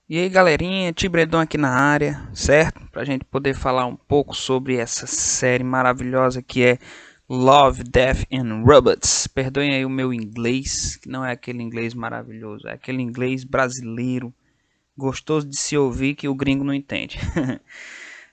E aí galerinha, Tibredon aqui na área, certo? Pra gente poder falar um pouco sobre essa série maravilhosa que é Love, Death and Robots. Perdoem aí o meu inglês, que não é aquele inglês maravilhoso, é aquele inglês brasileiro, gostoso de se ouvir que o gringo não entende.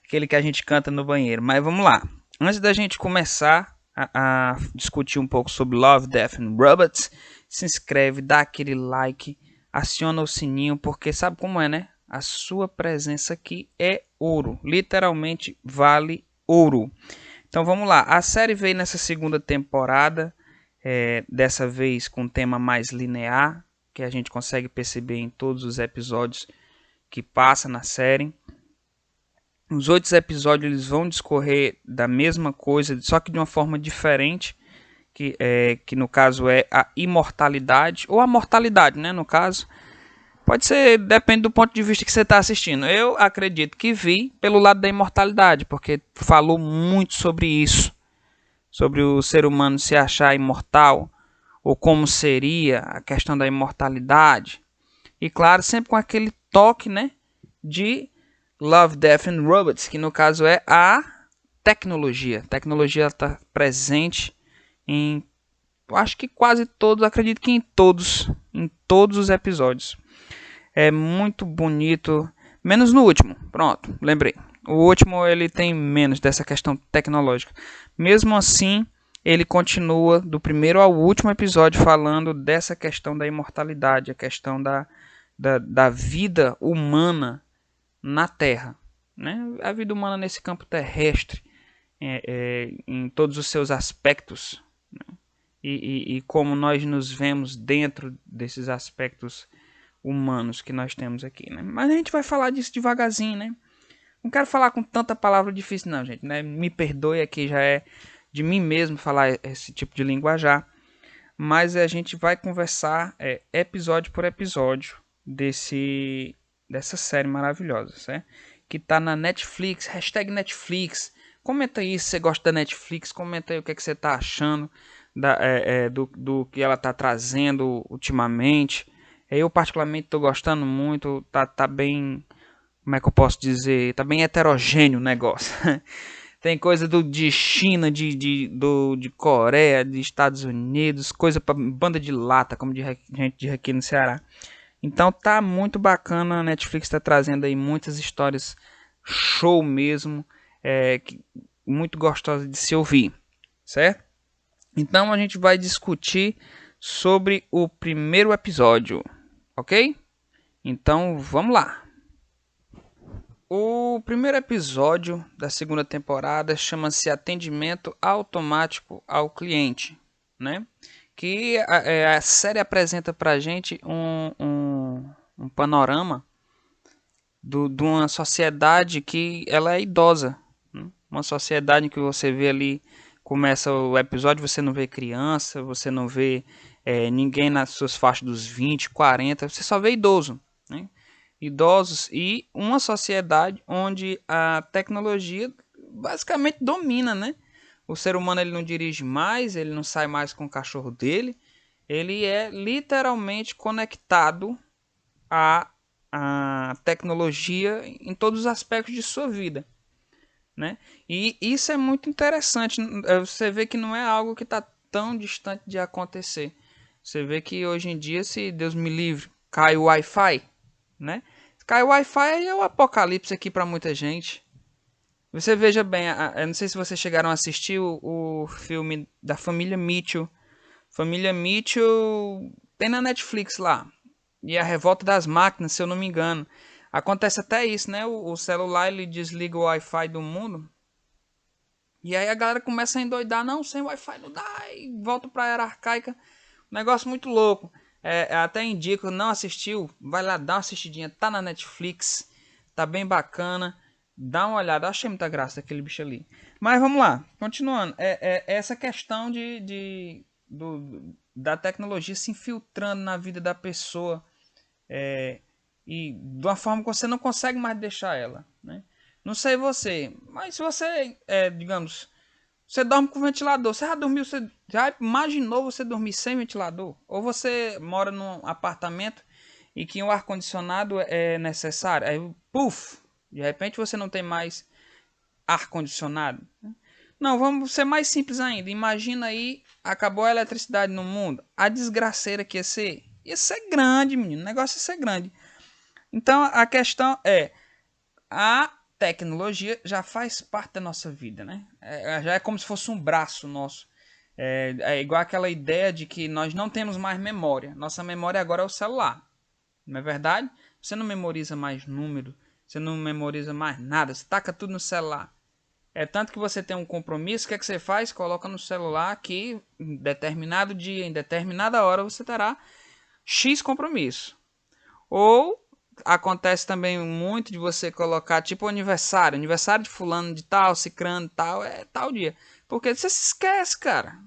Aquele que a gente canta no banheiro. Mas vamos lá. Antes da gente começar a discutir um pouco sobre Love, Death and Robots, se inscreve, dá aquele like, aciona o sininho, porque sabe como é, né? A sua presença aqui é ouro. Literalmente vale ouro. Então vamos lá. A série veio nessa segunda temporada, dessa vez com um tema mais linear, que a gente consegue perceber em todos os episódios que passa na série. Os outros episódios eles vão discorrer da mesma coisa, só que de uma forma diferente, que no caso é a imortalidade, ou a mortalidade, né, no caso. Pode ser, depende do ponto de vista que você está assistindo. Eu acredito que vi pelo lado da imortalidade, porque falou muito sobre isso. Sobre o ser humano se achar imortal, ou como seria a questão da imortalidade. E claro, sempre com aquele toque, né, de Love, Death and Robots, que no caso é a tecnologia. A tecnologia está presente em, acho que quase todos, acredito que em todos os episódios. É muito bonito, menos no último. Pronto, lembrei. O último ele tem menos dessa questão tecnológica. Mesmo assim, ele continua do primeiro ao último episódio falando dessa questão da imortalidade, a questão da vida humana na Terra, né? A vida humana nesse campo terrestre, em todos os seus aspectos, né? E como nós nos vemos dentro desses aspectos humanos que nós temos aqui, né? Mas a gente vai falar disso devagarzinho, né? Não quero falar com tanta palavra difícil não, gente, né? Me perdoe, aqui já é de mim mesmo falar esse tipo de linguajar, mas a gente vai conversar episódio por episódio dessa série maravilhosa, certo? Que tá na Netflix, hashtag Netflix. Comenta aí se você gosta da Netflix, comenta aí o que, é que você tá achando do que ela tá trazendo ultimamente. Eu particularmente tô gostando muito, tá bem, como é que eu posso dizer, tá bem heterogêneo o negócio. Tem coisa de China, de Coreia, de Estados Unidos, coisa pra banda de lata, como gente diz aqui no Ceará. Então tá muito bacana, a Netflix está trazendo aí muitas histórias show mesmo, muito gostosa de se ouvir, certo? Então a gente vai discutir sobre o primeiro episódio, ok? Então vamos lá. O primeiro episódio da segunda temporada chama-se Atendimento Automático ao Cliente, né? Que a série apresenta pra gente um panorama de uma sociedade que ela é idosa, né? Uma sociedade que você vê ali, começa o episódio, você não vê criança, você não vê ninguém nas suas faixas dos 20, 40, você só vê idoso, né? Idosos e uma sociedade onde a tecnologia basicamente domina, né? O ser humano ele não dirige mais, ele não sai mais com o cachorro dele, ele é literalmente conectado à, à tecnologia em todos os aspectos de sua vida, né? E isso é muito interessante. Você vê que não é algo que está tão distante de acontecer. Você vê que hoje em dia, se Deus me livre, cai o Wi-Fi, né? Cai o Wi-Fi é o apocalipse aqui para muita gente. Você veja bem, eu não sei se vocês chegaram a assistir o filme da família Mitchell. Família Mitchell tem na Netflix lá. E a revolta das máquinas, se eu não me engano. Acontece até isso, né? O celular ele desliga o Wi-Fi do mundo. E aí a galera começa a endoidar. Não, sem Wi-Fi não dá. E volta pra era arcaica. Um negócio muito louco. Até indico, não assistiu, vai lá dar uma assistidinha. Tá na Netflix. Tá bem bacana. Dá uma olhada. Achei muita graça daquele bicho ali. Mas vamos lá. Continuando. Essa questão da tecnologia se infiltrando na vida da pessoa. E de uma forma que você não consegue mais deixar ela, né? Não sei você, mas se você, digamos, você dorme com ventilador, você já dormiu, você já imaginou você dormir sem ventilador? Ou você mora num apartamento e que o ar-condicionado é necessário. Aí, puf, de repente você não tem mais ar-condicionado. Não, vamos ser mais simples ainda. Imagina aí, acabou a eletricidade no mundo. A desgraceira que ia ser. Ia ser grande, menino. O negócio ia ser grande. Então a questão é, a tecnologia já faz parte da nossa vida, né? Já é como se fosse um braço nosso. É igual aquela ideia de que nós não temos mais memória. Nossa memória agora é o celular. Não é verdade? Você não memoriza mais número. Você não memoriza mais nada. Você taca tudo no celular. É tanto que você tem um compromisso, o que é que você faz? Coloca no celular que em determinado dia, em determinada hora, você terá X compromisso. Ou acontece também muito de você colocar tipo aniversário de fulano de tal, cicrano de tal, é tal dia. Porque você se esquece, cara.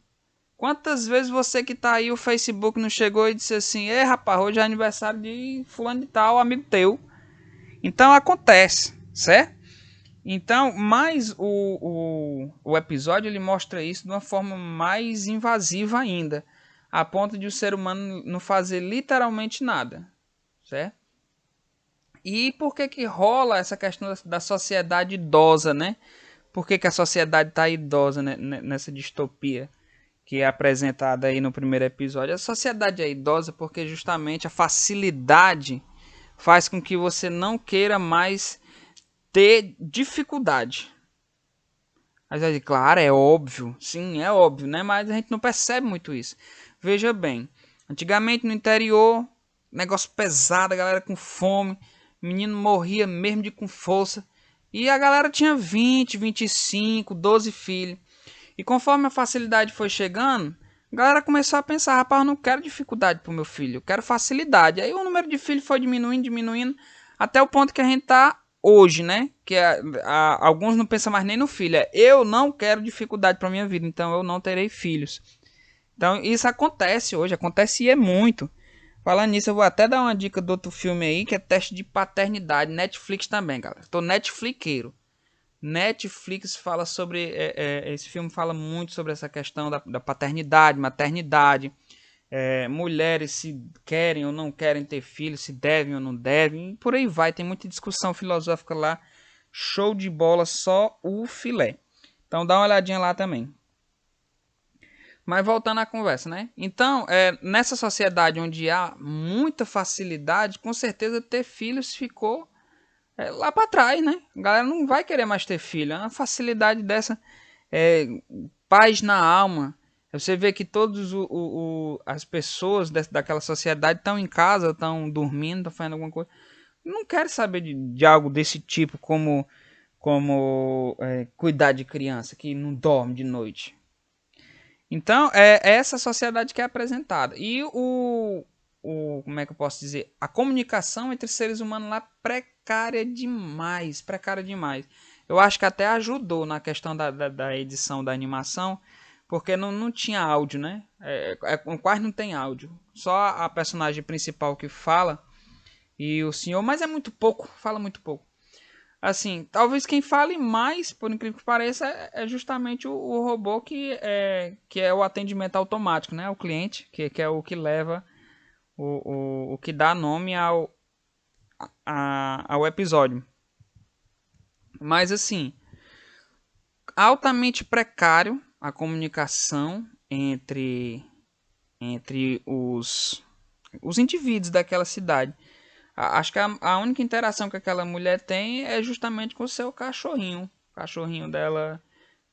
Quantas vezes você que tá aí, o Facebook não chegou e disse assim, ei rapaz, hoje é aniversário de fulano de tal, amigo teu. Então acontece, certo? Então, mas o episódio ele mostra isso de uma forma mais invasiva ainda, a ponto de o ser humano não fazer literalmente nada, certo? E por que que rola essa questão da sociedade idosa, né? Por que que a sociedade está idosa, né, nessa distopia que é apresentada aí no primeiro episódio? A sociedade é idosa porque justamente a facilidade faz com que você não queira mais ter dificuldade. Mas aí, claro, é óbvio, sim, é óbvio, né? Mas a gente não percebe muito isso. Veja bem, antigamente no interior, negócio pesado, a galera com fome, menino morria mesmo de com força. E a galera tinha 20, 25, 12 filhos. E conforme a facilidade foi chegando, a galera começou a pensar, rapaz, eu não quero dificuldade pro meu filho, eu quero facilidade. Aí o número de filhos foi diminuindo, diminuindo, até o ponto que a gente tá hoje, né? Que alguns não pensam mais nem no filho. Eu não quero dificuldade para minha vida, então eu não terei filhos. Então isso acontece hoje, acontece e é muito. Falando nisso, eu vou até dar uma dica do outro filme aí, que é Teste de Paternidade, Netflix também, galera. Tô Netflixeiro. Netflix fala sobre. Esse filme fala muito sobre essa questão da paternidade, maternidade. Mulheres se querem ou não querem ter filhos, se devem ou não devem. E por aí vai, tem muita discussão filosófica lá. Show de bola, só o filé. Então dá uma olhadinha lá também. Mas voltando à conversa, né? Então, nessa sociedade onde há muita facilidade, com certeza ter filhos ficou lá para trás, né? A galera não vai querer mais ter filho. É uma facilidade dessa, paz na alma. Você vê que todas as pessoas daquela sociedade estão em casa, estão dormindo, estão fazendo alguma coisa. Não querem saber de algo desse tipo, como cuidar de criança que não dorme de noite. Então, é essa sociedade que é apresentada. E como é que eu posso dizer? A comunicação entre seres humanos lá precária demais, precária demais. Eu acho que até ajudou na questão da edição da animação, porque não tinha áudio, né? Quase não tem áudio. Só a personagem principal que fala e o senhor, mas é muito pouco, fala muito pouco. Assim, talvez quem fale mais, por incrível que pareça, é justamente o robô que é o atendimento automático, né? O cliente, que é o que leva, o que dá nome ao episódio. Mas assim, altamente precário a comunicação entre os indivíduos daquela cidade. Acho que a única interação que aquela mulher tem é justamente com o seu cachorrinho. O cachorrinho dela,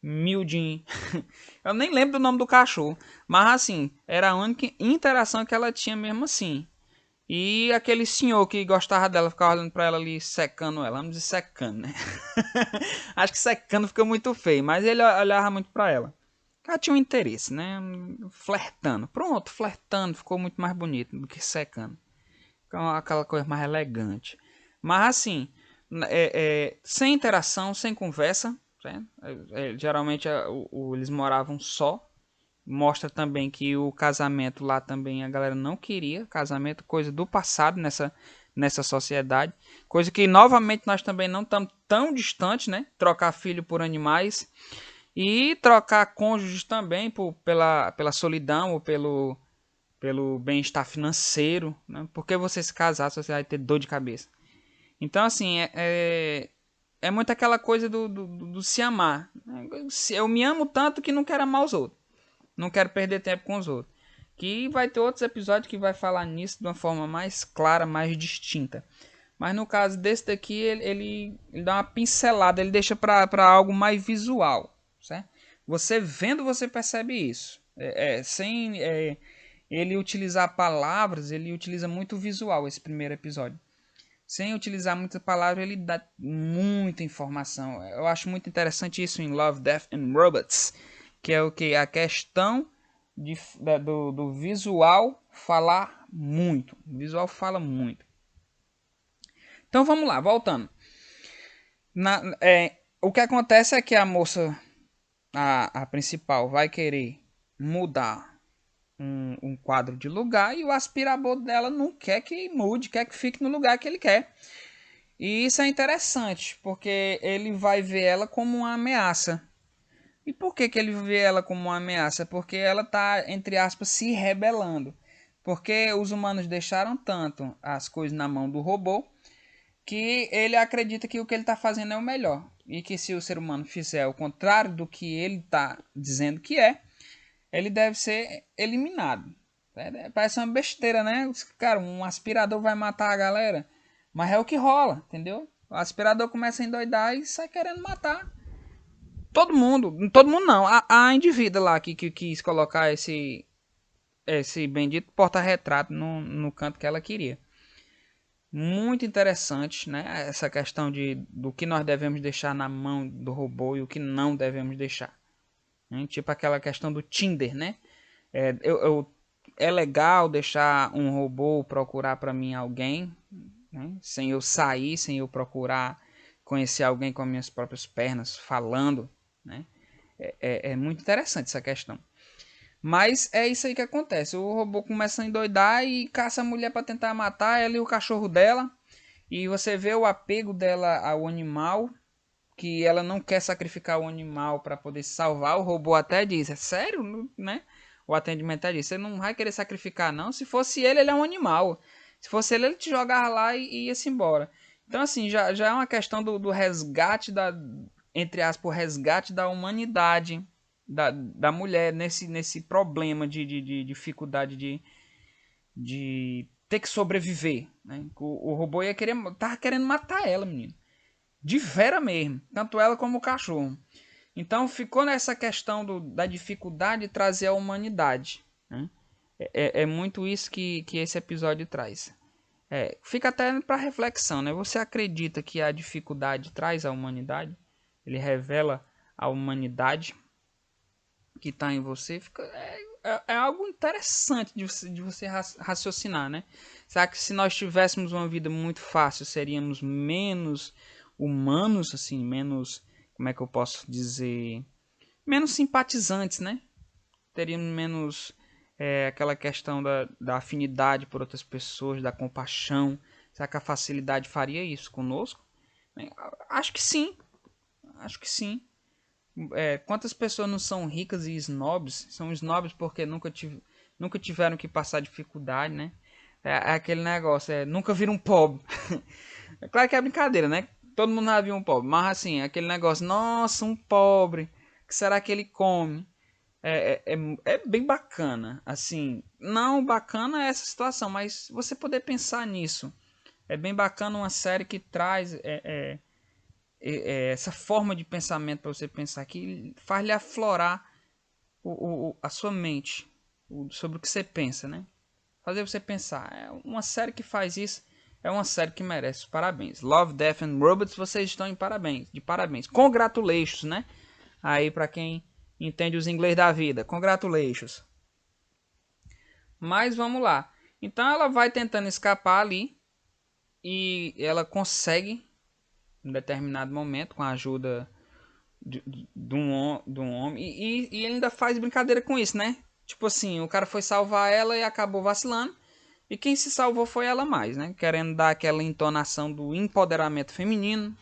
Mildin. Eu nem lembro do nome do cachorro. Mas assim, era a única interação que ela tinha mesmo assim. E aquele senhor que gostava dela, ficava olhando pra ela ali, secando ela. Vamos dizer secando, né? Acho que secando fica muito feio, mas ele olhava muito pra ela. Ela tinha um interesse, né? Flertando. Pronto, flertando. Ficou muito mais bonito do que secando. Aquela coisa mais elegante. Mas assim, sem interação, sem conversa. Geralmente eles moravam só. Mostra também que o casamento lá também a galera não queria. Casamento, coisa do passado nessa sociedade. Coisa que novamente nós também não estamos tão distantes, né? Trocar filho por animais. E trocar cônjuges também pela solidão ou pelo bem-estar financeiro, né? Porque você se casar, você vai ter dor de cabeça. Então, assim, é muito aquela coisa do se amar. Eu me amo tanto que não quero amar os outros. Não quero perder tempo com os outros. Que vai ter outros episódios que vai falar nisso de uma forma mais clara, mais distinta. Mas no caso desse daqui, ele dá uma pincelada, ele deixa para algo mais visual, certo? Você vendo, você percebe isso. Sem ele utilizar palavras, ele utiliza muito visual esse primeiro episódio. Sem utilizar muitas palavras, ele dá muita informação. Eu acho muito interessante isso em Love, Death and Robots, que é o que? A questão do visual falar muito. O visual fala muito. Então vamos lá, voltando. O que acontece é que a moça, a principal, vai querer mudar um quadro de lugar e o aspirador dela não quer que mude, quer que fique no lugar que ele quer. E isso é interessante, porque ele vai ver ela como uma ameaça. E por que ele vê ela como uma ameaça? Porque ela está, entre aspas, se rebelando. Porque os humanos deixaram tanto as coisas na mão do robô que ele acredita que o que ele está fazendo é o melhor. E que se o ser humano fizer o contrário do que ele está dizendo que é, ele deve ser eliminado. Parece uma besteira, né? Cara, um aspirador vai matar a galera. Mas é o que rola, entendeu? O aspirador começa a endoidar e sai querendo matar todo mundo. Todo mundo não. A indivídua lá que quis colocar esse bendito porta-retrato no canto que ela queria. Muito interessante, né? Essa questão do que nós devemos deixar na mão do robô e o que não devemos deixar. Tipo aquela questão do Tinder, né? É legal deixar um robô procurar para mim alguém, né? Sem eu sair, sem eu procurar conhecer alguém com as minhas próprias pernas, falando, né? É muito interessante essa questão. Mas é isso aí que acontece. O robô começa a endoidar e caça a mulher para tentar matar ela e o cachorro dela. E você vê o apego dela ao animal, que ela não quer sacrificar o animal para poder salvar. O robô até diz, é sério, né? O atendimento é disso. Você não vai querer sacrificar, não. Se fosse ele é um animal. Se fosse ele te jogava lá e ia-se embora. Então, assim, já é uma questão do resgate entre aspas, o resgate da humanidade da mulher nesse problema de dificuldade de ter que sobreviver. Né? O robô tava querendo matar ela, menino. De vera mesmo. Tanto ela como o cachorro. Então ficou nessa questão da dificuldade de trazer a humanidade. Né? É muito isso que esse episódio traz. Fica até para reflexão, né? Você acredita que a dificuldade traz a humanidade? Ele revela a humanidade que está em você? É algo interessante de você raciocinar, né? Será que se nós tivéssemos uma vida muito fácil, seríamos menos humanos, assim, menos, como é que eu posso dizer, menos simpatizantes, né? Teríamos menos aquela questão da afinidade por outras pessoas, da compaixão. Será que a facilidade faria isso conosco? Acho que sim. Acho que sim. Quantas pessoas não são ricas e snobs? São snobs porque nunca tiveram que passar dificuldade, né? É aquele negócio, nunca viram um pobre. É claro que é brincadeira, né? Todo mundo já viu um pobre. Mas assim, aquele negócio, nossa, um pobre. O que será que ele come? É bem bacana. Assim, não bacana é essa situação, mas você poder pensar nisso. É bem bacana uma série que traz essa forma de pensamento para você pensar, que faz lhe aflorar a sua mente sobre o que você pensa, né? Fazer você pensar. Uma série que faz isso é uma série que merece parabéns. Love, Death and Robots, vocês estão de parabéns. Congratulations, né? Aí para quem entende os inglês da vida, congratulations. Mas vamos lá. Então ela vai tentando escapar ali e ela consegue em determinado momento com a ajuda de um homem e ele ainda faz brincadeira com isso, né? Tipo assim, o cara foi salvar ela e acabou vacilando. E quem se salvou foi ela mais, né? Querendo dar aquela entonação do empoderamento feminino.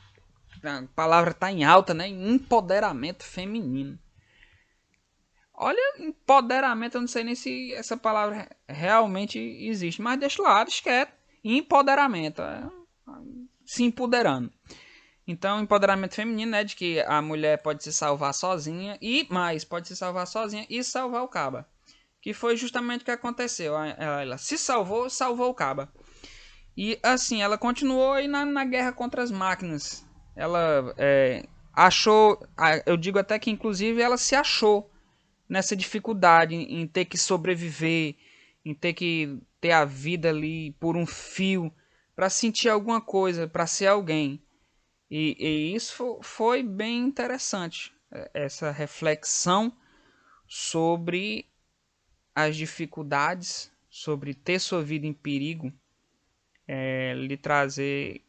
A palavra tá em alta, né? Empoderamento feminino. Olha, empoderamento, eu não sei nem se essa palavra realmente existe, mas deixa lá, deixa quieto. Empoderamento, se empoderando. Então, empoderamento feminino é de que a mulher pode se salvar sozinha e mais, pode se salvar sozinha e salvar o caba. Que foi justamente o que aconteceu. Ela se salvou, salvou o caba. E assim, ela continuou aí na guerra contra as máquinas. Ela achou, eu digo até que inclusive ela se achou nessa dificuldade em ter que sobreviver, em ter que ter a vida ali por um fio para sentir alguma coisa, para ser alguém. E isso foi bem interessante, essa reflexão sobre as dificuldades, sobre ter sua vida em perigo, lhe trazer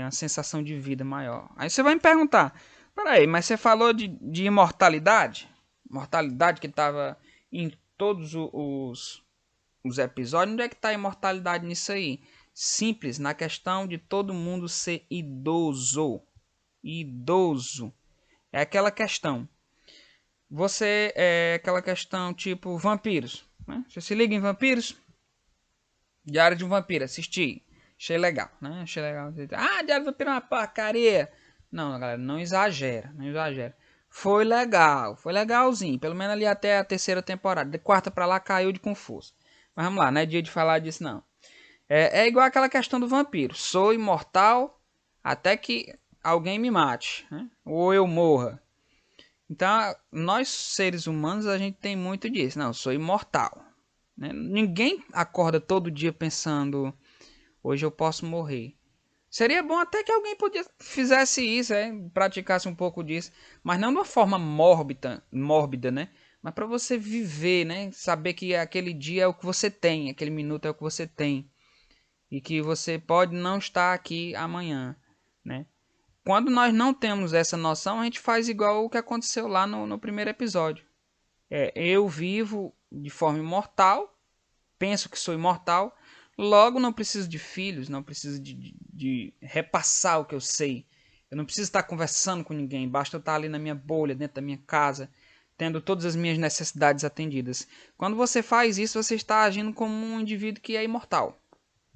uma sensação de vida maior. Aí você vai me perguntar, peraí, mas você falou de imortalidade? Mortalidade que estava em todos os episódios, onde é que está a imortalidade nisso aí? Simples, na questão de todo mundo ser idoso. Idoso. É aquela questão. Você é aquela questão tipo vampiros. Né? Você se liga em vampiros? Diário de um Vampiro, assisti. Achei legal, né? Achei legal. Diário de um Vampiro é uma porcaria. Não, galera, não exagera, não exagera. Foi legal, foi legalzinho. Pelo menos ali até a terceira temporada. De quarta pra lá caiu de confuso. Mas vamos lá, não é dia de falar disso não. É igual aquela questão do vampiro. Sou imortal até que alguém me mate, né? Ou eu morra. Então, nós seres humanos, a gente tem muito disso. Não, eu sou imortal. Né? Ninguém acorda todo dia pensando, hoje eu posso morrer. Seria bom até que alguém fizesse isso, praticasse um pouco disso, mas não de uma forma mórbida, né? Mas para você viver, né? Saber que aquele dia é o que você tem, aquele minuto é o que você tem e que você pode não estar aqui amanhã, né? Quando nós não temos essa noção, a gente faz igual o que aconteceu lá no primeiro episódio. Eu vivo de forma imortal, penso que sou imortal, logo não preciso de filhos, não preciso de repassar o que eu sei. Eu não preciso estar conversando com ninguém, basta eu estar ali na minha bolha, dentro da minha casa, tendo todas as minhas necessidades atendidas. Quando você faz isso, você está agindo como um indivíduo que é imortal,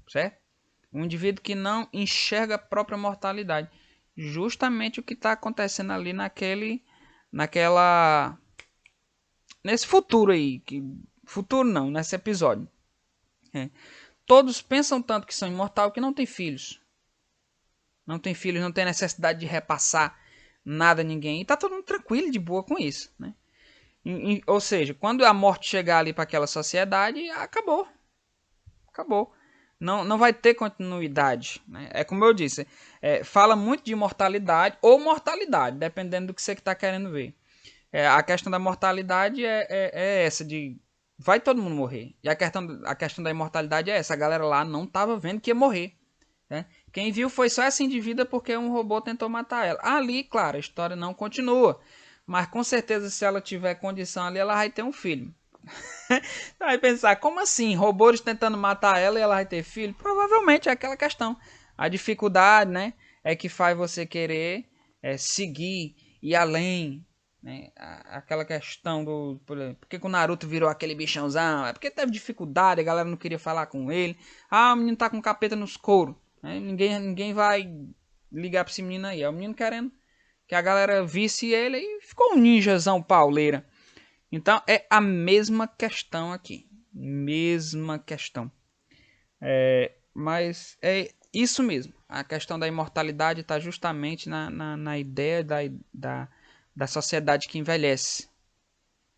certo? Um indivíduo que não enxerga a própria mortalidade. Justamente o que está acontecendo ali nesse futuro aí, futuro não, nesse episódio. Todos pensam tanto que são imortais que não tem filhos. Não tem filhos, não tem necessidade de repassar nada a ninguém. E tá todo mundo tranquilo, de boa com isso, né? Ou seja, quando a morte chegar ali para aquela sociedade, acabou. Acabou. Não vai ter continuidade. Né? É como eu disse, fala muito de imortalidade ou mortalidade, dependendo do que você está querendo ver. A questão da mortalidade é essa, de vai todo mundo morrer. E a questão da imortalidade é essa, a galera lá não estava vendo que ia morrer. Né? Quem viu foi só essa indivídua porque um robô tentou matar ela. Ali, claro, a história não continua. Mas com certeza, se ela tiver condição ali, ela vai ter um filho. Vai pensar, como assim? Robôs tentando matar ela e ela vai ter filho? Provavelmente é aquela questão. A dificuldade, né? É que faz você querer seguir, ir além. Né? Aquela questão do... Por que o Naruto virou aquele bichãozão? É porque teve dificuldade, a galera não queria falar com ele. O menino tá com capeta nos couros. Né? Ninguém vai ligar pra esse menino aí. É o menino querendo que a galera visse ele e ficou um ninjazão pauleira. Então é a mesma questão aqui. Mesma questão. Mas é isso mesmo. A questão da imortalidade está justamente na ideia da sociedade que envelhece.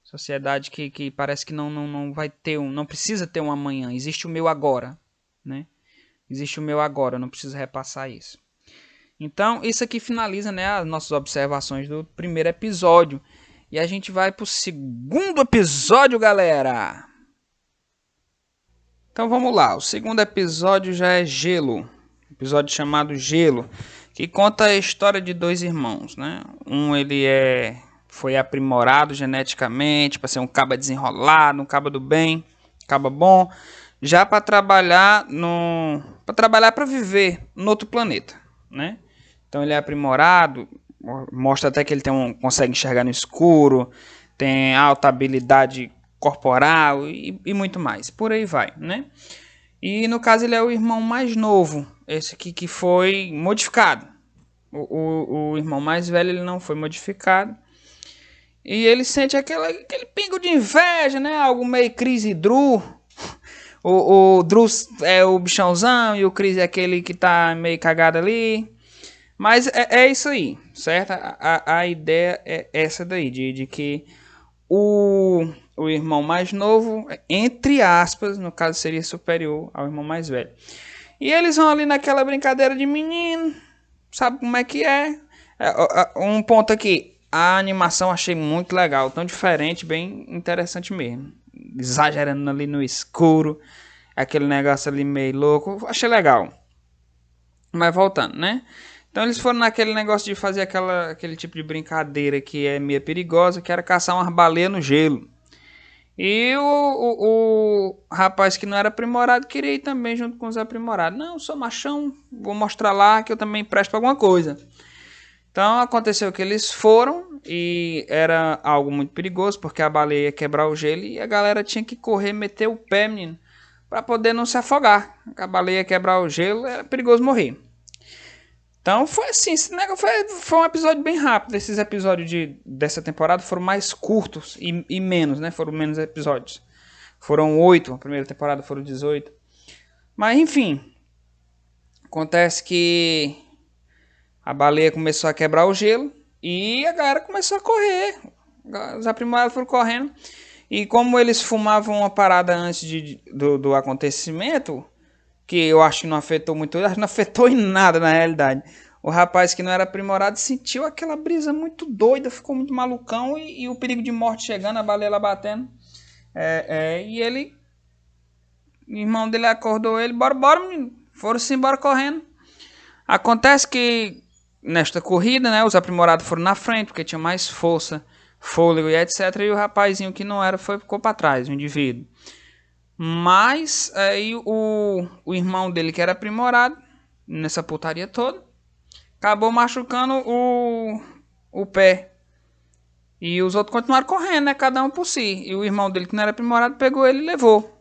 Sociedade que parece que não vai ter não precisa ter um amanhã. Existe o meu agora. Né? Existe o meu agora. Eu não preciso repassar isso. Então, isso aqui finaliza, né, as nossas observações do primeiro episódio. E a gente vai pro segundo episódio, galera. Então vamos lá. O segundo episódio já é Gelo. Episódio chamado Gelo, que conta a história de dois irmãos, né? Ele foi aprimorado geneticamente para ser um caba desenrolado, um caba do bem, caba bom, já para trabalhar para viver no outro planeta, né? Então ele é aprimorado, mostra até que ele consegue enxergar no escuro, tem alta habilidade corporal e muito mais. Por aí vai, né? E no caso ele é o irmão mais novo, esse aqui que foi modificado. O irmão mais velho ele não foi modificado. E ele sente aquele pingo de inveja, né? Algo meio Chris e Drew. O Drew é o bichãozão e o Chris é aquele que tá meio cagado ali. Mas é isso aí, certo? A ideia é essa daí, de que o irmão mais novo, entre aspas, no caso seria superior ao irmão mais velho. E eles vão ali naquela brincadeira de menino, sabe como é que é? Um ponto aqui, a animação achei muito legal, tão diferente, bem interessante mesmo. Exagerando ali no escuro, aquele negócio ali meio louco, achei legal. Mas voltando, né? Então eles foram naquele negócio de fazer aquele tipo de brincadeira que é meio perigosa, que era caçar umas baleias no gelo. E o rapaz que não era aprimorado queria ir também junto com os aprimorados. Não, sou machão, vou mostrar lá que eu também presto pra alguma coisa. Então aconteceu que eles foram e era algo muito perigoso, porque a baleia ia quebrar o gelo e a galera tinha que correr, meter o pé, menino, pra poder não se afogar. A baleia ia quebrar o gelo, era perigoso morrer. Então foi assim, esse negócio foi um episódio bem rápido. Esses episódios dessa temporada foram mais curtos e menos, né? Foram menos episódios. Foram 8, a primeira temporada foram 18. Mas enfim, acontece que a baleia começou a quebrar o gelo e a galera começou a correr. Os aprimorados foram correndo. E como eles fumavam uma parada antes do acontecimento, que eu acho que não afetou muito, acho que não afetou em nada na realidade. O rapaz que não era aprimorado sentiu aquela brisa muito doida, ficou muito malucão e o perigo de morte chegando, a baleia lá batendo. E ele, o irmão dele acordou ele, bora, menino. Foram-se embora correndo. Acontece que nesta corrida, né, os aprimorados foram na frente, porque tinha mais força, fôlego e etc. E o rapazinho que não era ficou para trás, o indivíduo. Mas aí o irmão dele, que era aprimorado nessa putaria toda, acabou machucando o pé. E os outros continuaram correndo, né? Cada um por si. E o irmão dele, que não era aprimorado, pegou ele e levou.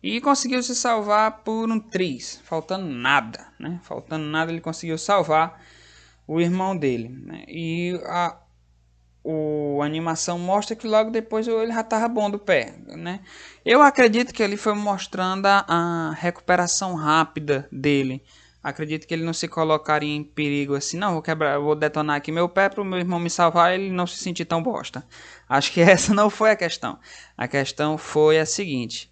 E conseguiu se salvar por um triz. Faltando nada, né? Faltando nada, ele conseguiu salvar o irmão dele, né? E a animação mostra que logo depois ele já estava bom do pé, né? Eu acredito que ele foi mostrando a recuperação rápida dele. Acredito que ele não se colocaria em perigo assim, não, vou detonar aqui meu pé para o meu irmão me salvar e ele não se sentir tão bosta. Acho que essa não foi a questão. A questão foi a seguinte: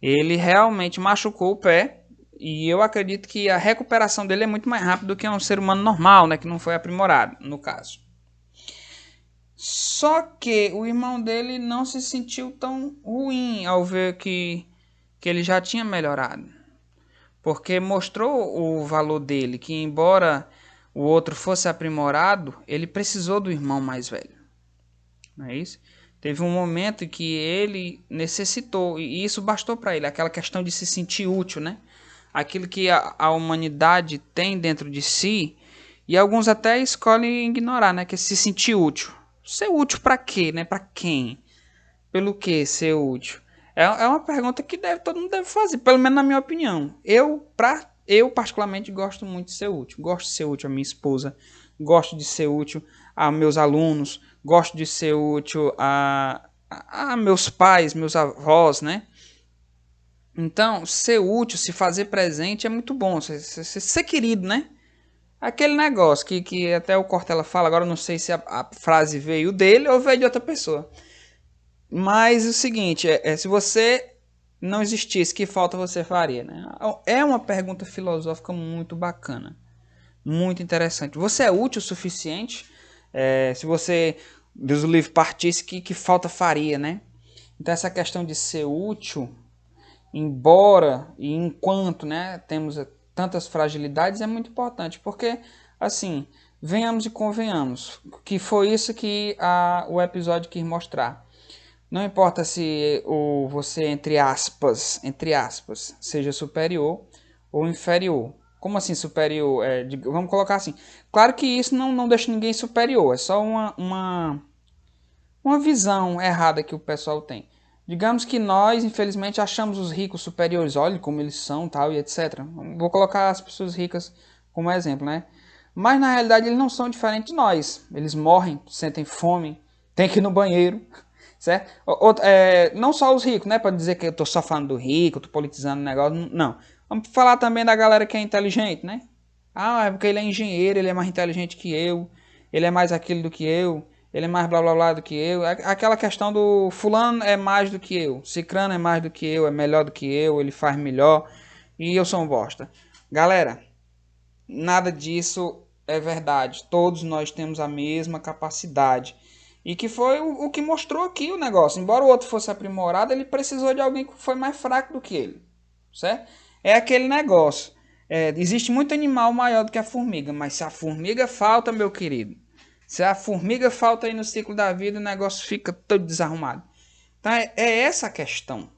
ele realmente machucou o pé e eu acredito que a recuperação dele é muito mais rápida do que um ser humano normal, né, que não foi aprimorado, no caso. Só que o irmão dele não se sentiu tão ruim ao ver que ele já tinha melhorado. Porque mostrou o valor dele, que embora o outro fosse aprimorado, ele precisou do irmão mais velho. Não é isso? Teve um momento que ele necessitou, e isso bastou para ele, aquela questão de se sentir útil, né? Aquilo que a humanidade tem dentro de si, e alguns até escolhem ignorar, né? Que é se sentir útil. Ser útil para quê, né? Para quem? Pelo que ser útil? É uma pergunta que todo mundo deve fazer, pelo menos na minha opinião. Eu particularmente gosto muito de ser útil. Gosto de ser útil à minha esposa, gosto de ser útil a meus alunos, gosto de ser útil a meus pais, meus avós, né? Então, ser útil, se fazer presente é muito bom. Ser querido, né? Aquele negócio que até o Cortella fala, agora eu não sei se a frase veio dele ou veio de outra pessoa. Mas o seguinte, se você não existisse, que falta você faria? Né? É uma pergunta filosófica muito bacana, muito interessante. Você é útil o suficiente? Se você, Deus o livre, partisse, que falta faria, né? Então essa questão de ser útil, embora e enquanto, né, temos tantas fragilidades, é muito importante, porque assim, venhamos e convenhamos, que foi isso que o episódio quis mostrar. Não importa se você, entre aspas, seja superior ou inferior. Como assim superior? Vamos colocar assim. Claro que isso não deixa ninguém superior, é só uma visão errada que o pessoal tem. Digamos que nós, infelizmente, achamos os ricos superiores, olha como eles são, tal e etc. Vou colocar as pessoas ricas como exemplo, né? Mas na realidade eles não são diferentes de nós. Eles morrem, sentem fome, tem que ir no banheiro, certo? Não só os ricos, né? Para dizer que eu tô só falando do rico, tô politizando o negócio, não. Vamos falar também da galera que é inteligente, né? Ah, é porque ele é engenheiro, ele é mais inteligente que eu, ele é mais aquilo do que eu, ele é mais blá blá blá do que eu. Aquela questão do fulano é mais do que eu, cicrano é mais do que eu, é melhor do que eu, ele faz melhor e eu sou um bosta. Galera, nada disso é verdade. Todos nós temos a mesma capacidade. E que foi o que mostrou aqui o negócio. Embora o outro fosse aprimorado, ele precisou de alguém que foi mais fraco do que ele. Certo? É aquele negócio. Existe muito animal maior do que a formiga. Mas se a formiga falta, meu querido, se a formiga falta aí no ciclo da vida, o negócio fica todo desarrumado. Então é essa a questão.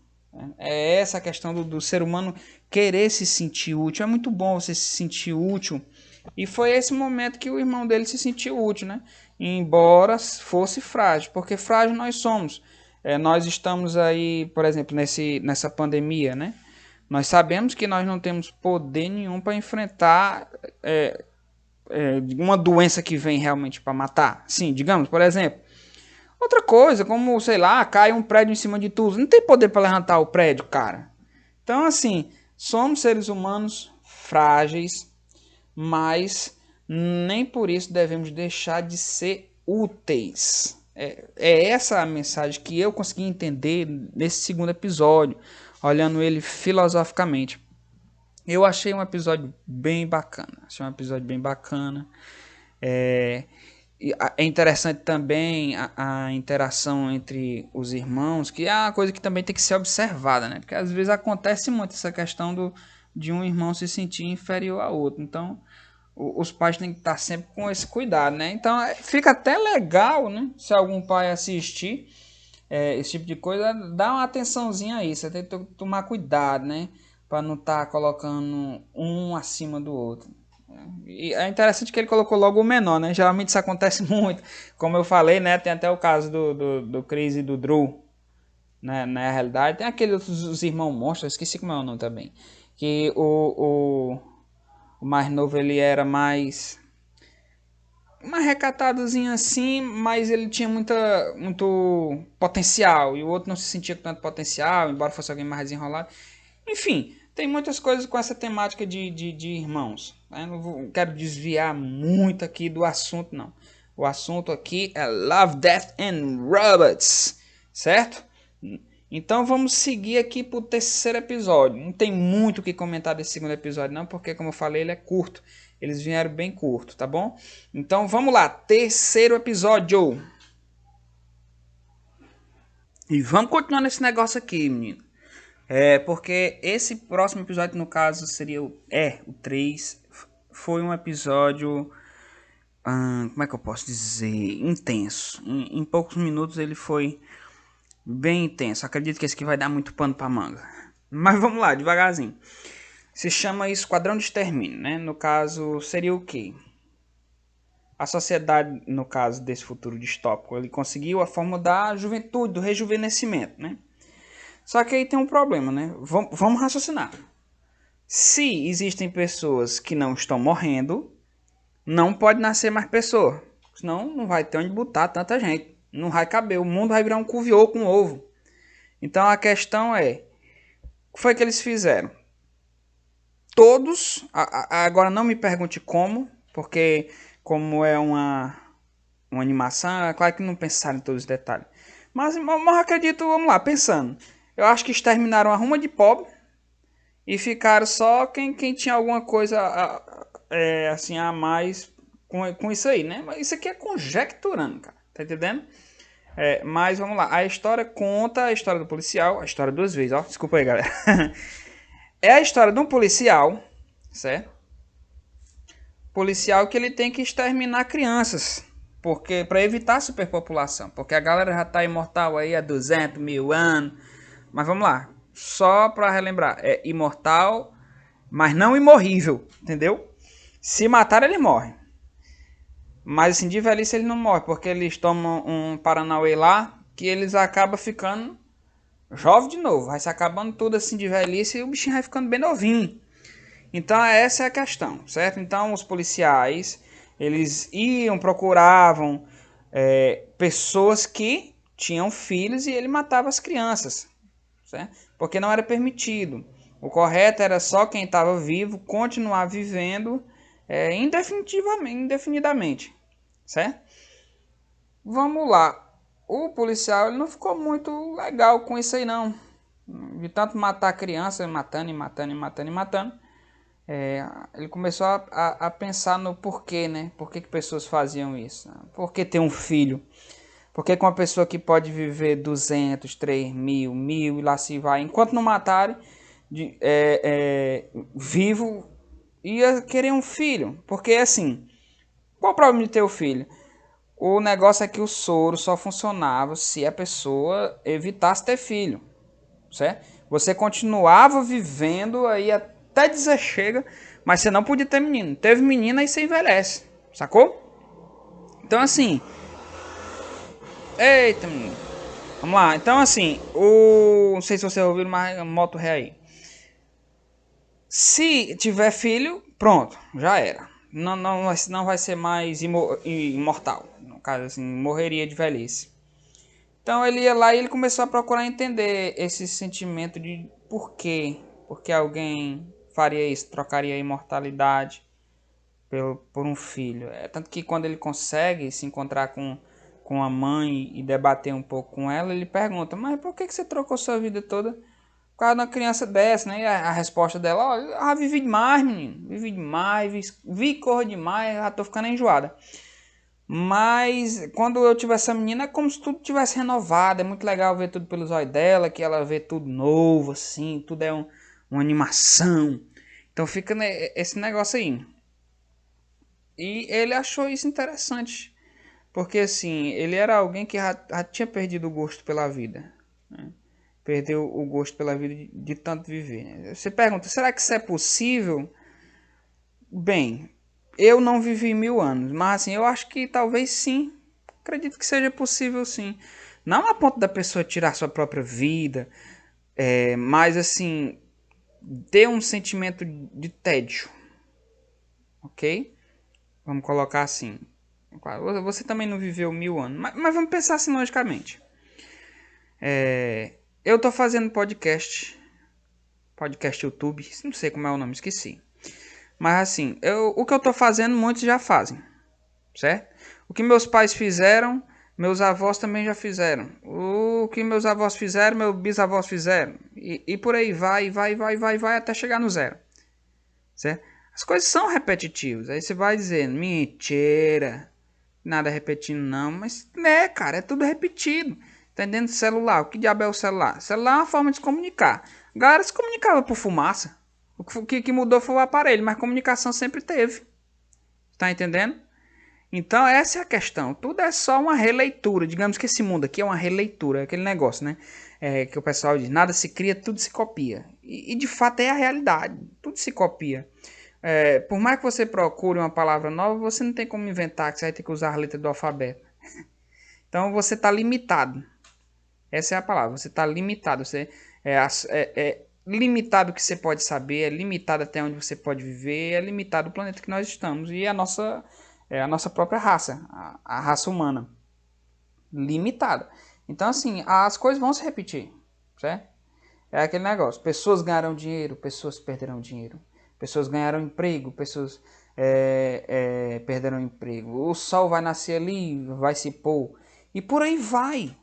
É essa a questão do ser humano querer se sentir útil. É muito bom você se sentir útil. E foi esse momento que o irmão dele se sentiu útil, né? Embora fosse frágil, porque frágil nós somos. Nós estamos aí, por exemplo, nessa pandemia, né? Nós sabemos que nós não temos poder nenhum para enfrentar uma doença que vem realmente para matar. Sim, digamos, por exemplo. Outra coisa, como, sei lá, cai um prédio em cima de tudo. Não tem poder para levantar o prédio, cara. Então, assim, somos seres humanos frágeis, mas nem por isso devemos deixar de ser úteis. É essa a mensagem que eu consegui entender nesse segundo episódio, olhando ele filosoficamente. Eu achei um episódio bem bacana. Achei um episódio bem bacana. É, é interessante também a interação entre os irmãos, que é uma coisa que também tem que ser observada, né? Porque às vezes acontece muito essa questão de um irmão se sentir inferior ao outro. Então, os pais têm que estar sempre com esse cuidado, né? Então, fica até legal, né? Se algum pai assistir esse tipo de coisa, dá uma atençãozinha aí. Você tem que tomar cuidado, né? Para não estar colocando um acima do outro. E é interessante que ele colocou logo o menor, né? Geralmente isso acontece muito. Como eu falei, né? Tem até o caso do Chris e do Drew, né? Na realidade. Tem aqueles os irmãos monstros, esqueci como é o nome também. Que o mais novo ele era mais recatadozinho assim, mas ele tinha muito potencial. E o outro não se sentia com tanto potencial, embora fosse alguém mais desenrolado. Enfim, tem muitas coisas com essa temática de irmãos. Né? Não quero desviar muito aqui do assunto, não. O assunto aqui é Love, Death and Robots, certo? Então vamos seguir aqui para o terceiro episódio. Não tem muito o que comentar desse segundo episódio, não, porque como eu falei, ele é curto. Eles vieram bem curto, tá bom? Então vamos lá, terceiro episódio. E vamos continuar nesse negócio aqui, menino. Porque esse próximo episódio, no caso, seria o 3. Foi um episódio, como é que eu posso dizer? Intenso. Em poucos minutos ele foi bem intenso. Acredito que esse aqui vai dar muito pano pra manga. Mas vamos lá, devagarzinho. Se chama Esquadrão de Extermínio, né? No caso, seria o quê? A sociedade, no caso desse futuro distópico, ele conseguiu a forma da juventude, do rejuvenescimento, né? Só que aí tem um problema, né? Vamos raciocinar. Se existem pessoas que não estão morrendo, não pode nascer mais pessoa. Senão não vai ter onde botar tanta gente. Não vai caber. O mundo vai virar um cuviô com ovo. Então a questão é: o que foi que eles fizeram? Todos, agora não me pergunte como, porque como é uma animação, é claro que não pensaram em todos os detalhes. Mas acredito, vamos lá, pensando. Eu acho que exterminaram a ruma de pobre e ficaram só quem tinha alguma coisa assim a mais com isso aí, né? Mas isso aqui é conjecturando, cara. Tá entendendo? Mas vamos lá. A história conta a história do policial. A história duas vezes, ó. Desculpa aí, galera. É a história de um policial, certo? Policial que ele tem que exterminar crianças. Porque para evitar a superpopulação. Porque a galera já tá imortal aí há 200 mil anos. Mas vamos lá. Só para relembrar. É imortal mas não imorrível, entendeu? Se matar, ele morre. Mas assim, de velhice ele não morre, porque eles tomam um Paranauê lá, que eles acabam ficando jovem de novo. Vai se acabando tudo assim de velhice e o bichinho vai ficando bem novinho. Então essa é a questão, certo? Então os policiais, eles iam, procuravam pessoas que tinham filhos e ele matava as crianças, certo? Porque não era permitido. O correto era só quem estava vivo continuar vivendo indefinidamente, certo? Vamos lá. O policial ele não ficou muito legal com isso aí não. De tanto matar a criança, matando e matando e matando e matando. Ele começou a pensar no porquê, né? Por que pessoas faziam isso? Por que ter um filho? Por que uma pessoa que pode viver 200, 3 mil, 1000 e lá se vai, enquanto não matarem, vivo, ia querer um filho? Porque assim, qual o problema de ter o filho? O negócio é que o soro só funcionava se a pessoa evitasse ter filho, certo? Você continuava vivendo aí até dizer chega, mas você não podia ter menino. Teve menina aí você envelhece, sacou? Então assim, eita menino. Vamos lá, então assim, não sei se você ouviu, mas moto ré aí. Se tiver filho, pronto, já era. Não vai ser mais imortal. No caso assim, morreria de velhice. Então ele ia lá e ele começou a procurar entender esse sentimento de por quê. Porque alguém faria isso, trocaria a imortalidade por um filho. Tanto que quando ele consegue se encontrar com a mãe e debater um pouco com ela, ele pergunta, mas por que você trocou sua vida toda por causa de uma criança dessa, né? E a resposta dela, ó, vivi demais, menino. Vivi demais, vi corra demais, já tô ficando enjoada. Mas quando eu tive essa menina é como se tudo tivesse renovado. É muito legal ver tudo pelos olhos dela, que ela vê tudo novo, assim, tudo é uma animação. Então fica esse negócio aí. E ele achou isso interessante. Porque assim, ele era alguém que já tinha perdido o gosto pela vida. Né? Perdeu o gosto pela vida de tanto viver. Né? Você pergunta, será que isso é possível? Bem, eu não vivi 1000 anos, mas assim, eu acho que talvez sim. Acredito que seja possível sim. Não a ponto da pessoa tirar sua própria vida, mas assim, ter um sentimento de tédio, ok? Vamos colocar assim. Você também não viveu 1000 anos, mas vamos pensar assim logicamente. Eu tô fazendo podcast YouTube, não sei como é o nome, esqueci. Mas assim, o que eu tô fazendo, muitos já fazem, certo? O que meus pais fizeram, meus avós também já fizeram. O que meus avós fizeram, meus bisavós fizeram. E por aí vai, até chegar no zero, certo? As coisas são repetitivas. Aí você vai dizendo, mentira, nada repetindo não. Mas, né, cara, é tudo repetido. Entendendo? Celular, o que diabo é o celular? Celular é uma forma de se comunicar. A galera se comunicava por fumaça. O que mudou foi o aparelho, mas comunicação sempre teve. Tá entendendo? Então essa é a questão. Tudo é só uma releitura. Digamos que esse mundo aqui é uma releitura. É aquele negócio, né? Que o pessoal diz, nada se cria, tudo se copia. E de fato é a realidade. Tudo se copia. Por mais que você procure uma palavra nova, você não tem como inventar, que você vai ter que usar a letra do alfabeto. Então você está limitado. Essa é a palavra. Você está limitado. Você é limitado o que você pode saber, é limitado até onde você pode viver, é limitado o planeta que nós estamos. E a nossa própria raça, a raça humana. Limitada. Então, assim, as coisas vão se repetir. Certo? É aquele negócio. Pessoas ganharam dinheiro, pessoas perderam dinheiro. Pessoas ganharam emprego, pessoas perderam emprego. O sol vai nascer ali, vai se pôr. E por aí vai.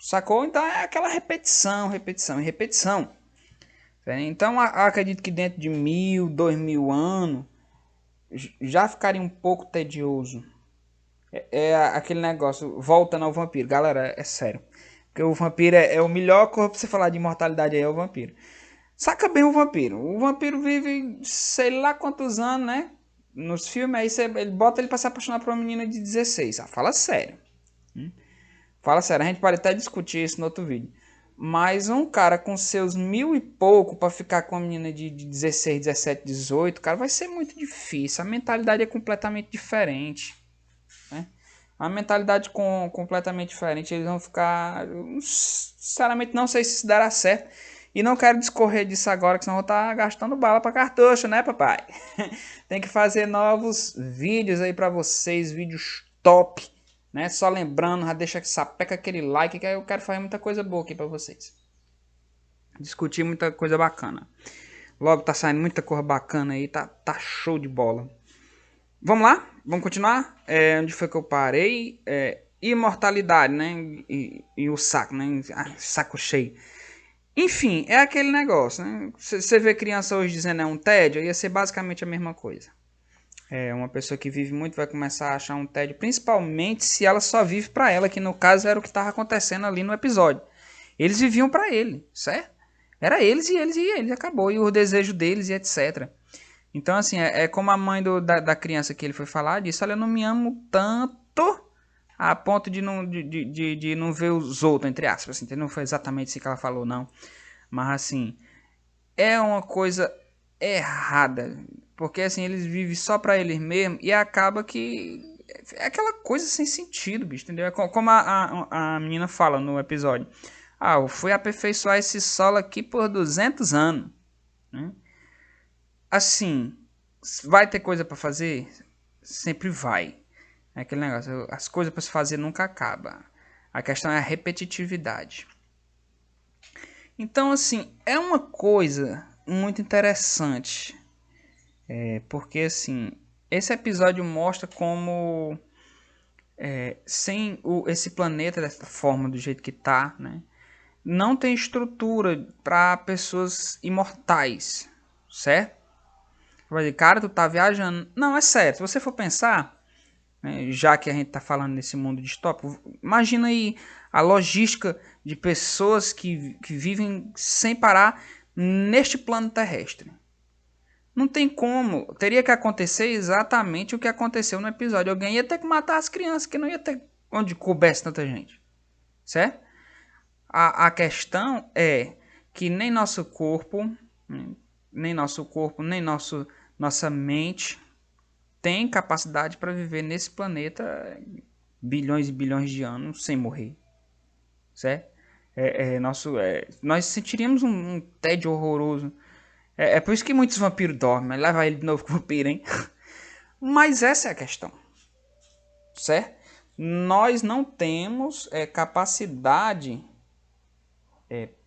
Sacou? Então é aquela repetição, repetição e repetição. Então acredito que dentro de 1000, 2000 anos já ficaria um pouco tedioso. Aquele negócio, voltando ao vampiro. Galera, é sério. Porque o vampiro é o melhor corpo pra você falar de imortalidade aí, é o vampiro. Saca bem o vampiro. O vampiro vive sei lá quantos anos, né? Nos filmes aí ele bota ele pra se apaixonar por uma menina de 16. Fala sério. Fala sério, a gente pode até discutir isso no outro vídeo. Mas um cara com seus 1000 e pouco para ficar com uma menina de 16, 17, 18, cara, vai ser muito difícil. A mentalidade é completamente diferente, né? A mentalidade completamente diferente. Eles vão ficar. Sinceramente, não sei se isso dará certo. E não quero discorrer disso agora, que senão eu vou estar gastando bala para cartucho, né, papai? Tem que fazer novos vídeos aí para vocês, vídeos top, né? Só lembrando, já deixa sapeca aquele like, que aí eu quero fazer muita coisa boa aqui para vocês. Discutir muita coisa bacana. Logo tá saindo muita coisa bacana aí, tá show de bola. Vamos lá? Vamos continuar? Onde foi que eu parei? Imortalidade, né? E o saco, né? Saco cheio. Enfim, é aquele negócio, né? Você vê criança hoje dizendo é um tédio, ia ser basicamente a mesma coisa. Uma pessoa que vive muito vai começar a achar um tédio, principalmente se ela só vive para ela, que no caso era o que estava acontecendo ali no episódio. Eles viviam para ele, certo? Era eles e eles e eles, acabou. E o desejo deles e etc. Então, assim, é como a mãe da criança que ele foi falar disse: olha, eu não me amo tanto a ponto de não ver os outros, entre aspas. Assim, não foi exatamente isso que ela falou, não. Mas, assim, é uma coisa errada. Porque, assim, eles vivem só pra eles mesmos e acaba que é aquela coisa sem sentido, bicho, entendeu? É como a menina fala no episódio. Ah, eu fui aperfeiçoar esse solo aqui por 200 anos, né? Assim, vai ter coisa pra fazer? Sempre vai. É aquele negócio, as coisas pra se fazer nunca acabam. A questão é a repetitividade. Então, assim, é uma coisa muito interessante. Porque, assim, esse episódio mostra como sem esse planeta dessa forma, do jeito que tá, né? Não tem estrutura para pessoas imortais, certo? Vai dizer, cara, tu tá viajando. Não, é sério. Se você for pensar, né, já que a gente tá falando nesse mundo distópico, imagina aí a logística de pessoas que vivem sem parar neste plano terrestre. Não tem como. Teria que acontecer exatamente o que aconteceu no episódio. Alguém ia ter que matar as crianças, que não ia ter onde coubesse tanta gente. Certo? A questão é que nem nosso corpo, nem nossa mente tem capacidade para viver nesse planeta bilhões e bilhões de anos sem morrer. Certo? Nós sentiríamos um tédio horroroso. É por isso que muitos vampiros dormem. Leva ele de novo com o vampiro, hein? Mas essa é a questão. Certo? Nós não temos capacidade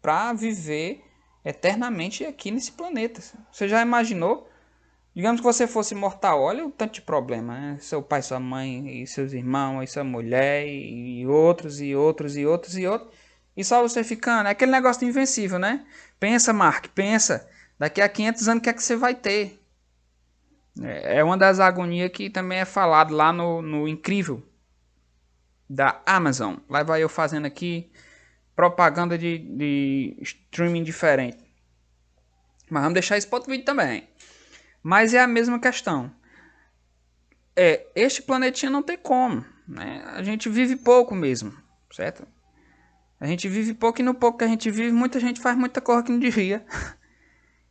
para viver eternamente aqui nesse planeta. Você já imaginou? Digamos que você fosse imortal, olha o tanto de problema, né? Seu pai, sua mãe, e seus irmãos, e sua mulher, e outros, e outros, e outros, e outros. E só você ficando. É aquele negócio de invencível, né? Pensa, Mark, pensa. Daqui a 500 anos, o que é que você vai ter? É uma das agonias que também é falado lá no Incrível da Amazon. Lá vai eu fazendo aqui propaganda de streaming diferente. Mas vamos deixar isso para outro vídeo também. Mas é a mesma questão. Este planetinha não tem como, né? A gente vive pouco mesmo, certo? A gente vive pouco e no pouco que a gente vive, muita gente faz muita coisa que não devia.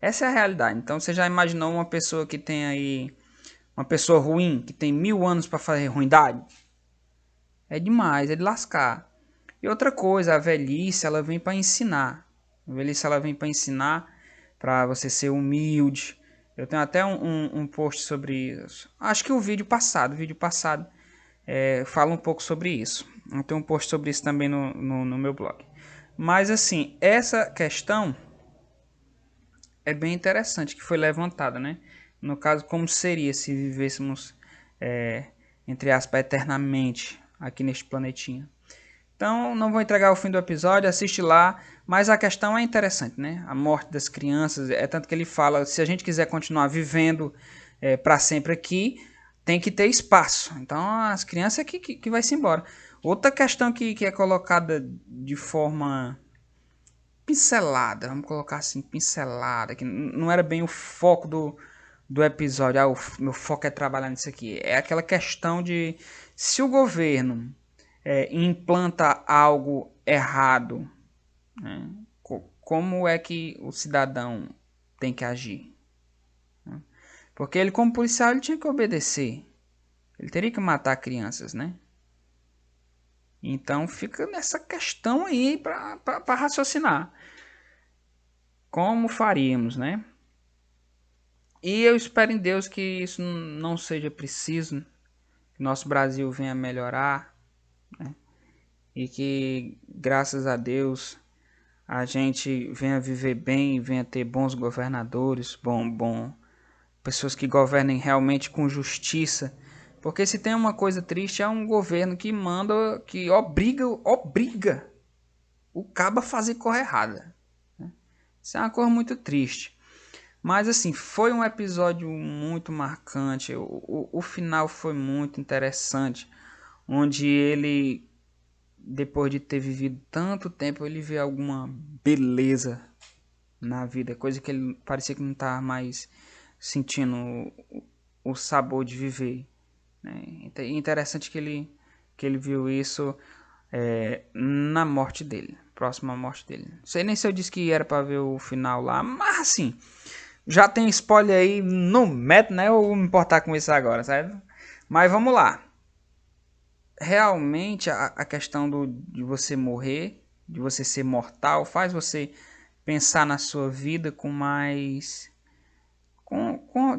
Essa é a realidade. Então você já imaginou uma pessoa que tem aí, uma pessoa ruim, que tem 1000 anos para fazer ruindade? É demais, é de lascar. E outra coisa, a velhice, ela vem para ensinar. A velhice, ela vem para ensinar, para você ser humilde. Eu tenho até um post sobre isso. Acho que o vídeo passado fala um pouco sobre isso. Eu tenho um post sobre isso também no meu blog. Mas assim, essa questão é bem interessante que foi levantada, né? No caso, como seria se vivêssemos, entre aspas, eternamente aqui neste planetinha. Então, não vou entregar o fim do episódio, assiste lá. Mas a questão é interessante, né? A morte das crianças, é tanto que ele fala, se a gente quiser continuar vivendo para sempre aqui, tem que ter espaço. Então, as crianças é que vai se embora. Outra questão que é colocada de forma pincelada, vamos colocar assim, pincelada, que não era bem o foco do episódio. Ah, o meu foco é trabalhar nisso aqui. É aquela questão de se o governo implanta algo errado né? Como é que o cidadão tem que agir? Né? Porque ele, como policial, ele tinha que obedecer. Ele teria que matar crianças, né? Então fica nessa questão aí para raciocinar. Como faríamos, né? E eu espero em Deus que isso não seja preciso, que nosso Brasil venha melhorar, né? E que, graças a Deus, a gente venha viver bem, venha ter bons governadores, pessoas que governem realmente com justiça. Porque se tem uma coisa triste é um governo que manda, que obriga o cabo a fazer coisa errada. Isso é uma coisa muito triste. Mas assim, foi um episódio muito marcante. O final foi muito interessante. Onde ele, depois de ter vivido tanto tempo, ele vê alguma beleza na vida. Coisa que ele parecia que não estava mais sentindo o sabor de viver. Né? Interessante que ele viu isso na morte dele. Próxima à morte dele. Não sei nem se eu disse que era para ver o final lá. Mas assim, já tem spoiler aí no método, né? Eu vou me importar com isso agora, certo? Mas vamos lá. Realmente a questão de você morrer, de você ser mortal, faz você pensar na sua vida com mais.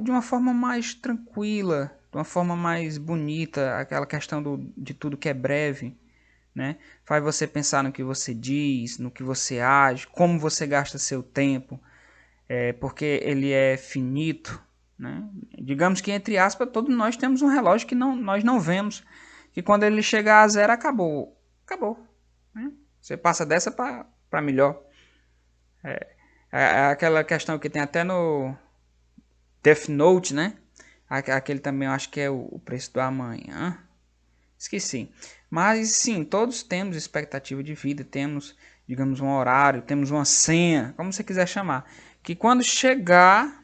De uma forma mais tranquila, de uma forma mais bonita. Aquela questão de tudo que é breve, né? Faz você pensar no que você diz, no que você age, como você gasta seu tempo, porque ele é finito, né? Digamos que, entre aspas, todos nós temos um relógio que nós não vemos, que quando ele chegar a zero, acabou, né? Você passa dessa para melhor. É aquela questão que tem até no Death Note, né? Aquele também eu acho que é o preço do amanhã. Esqueci. Mas sim, todos temos expectativa de vida, temos, digamos, um horário, temos uma senha, como você quiser chamar, que quando chegar,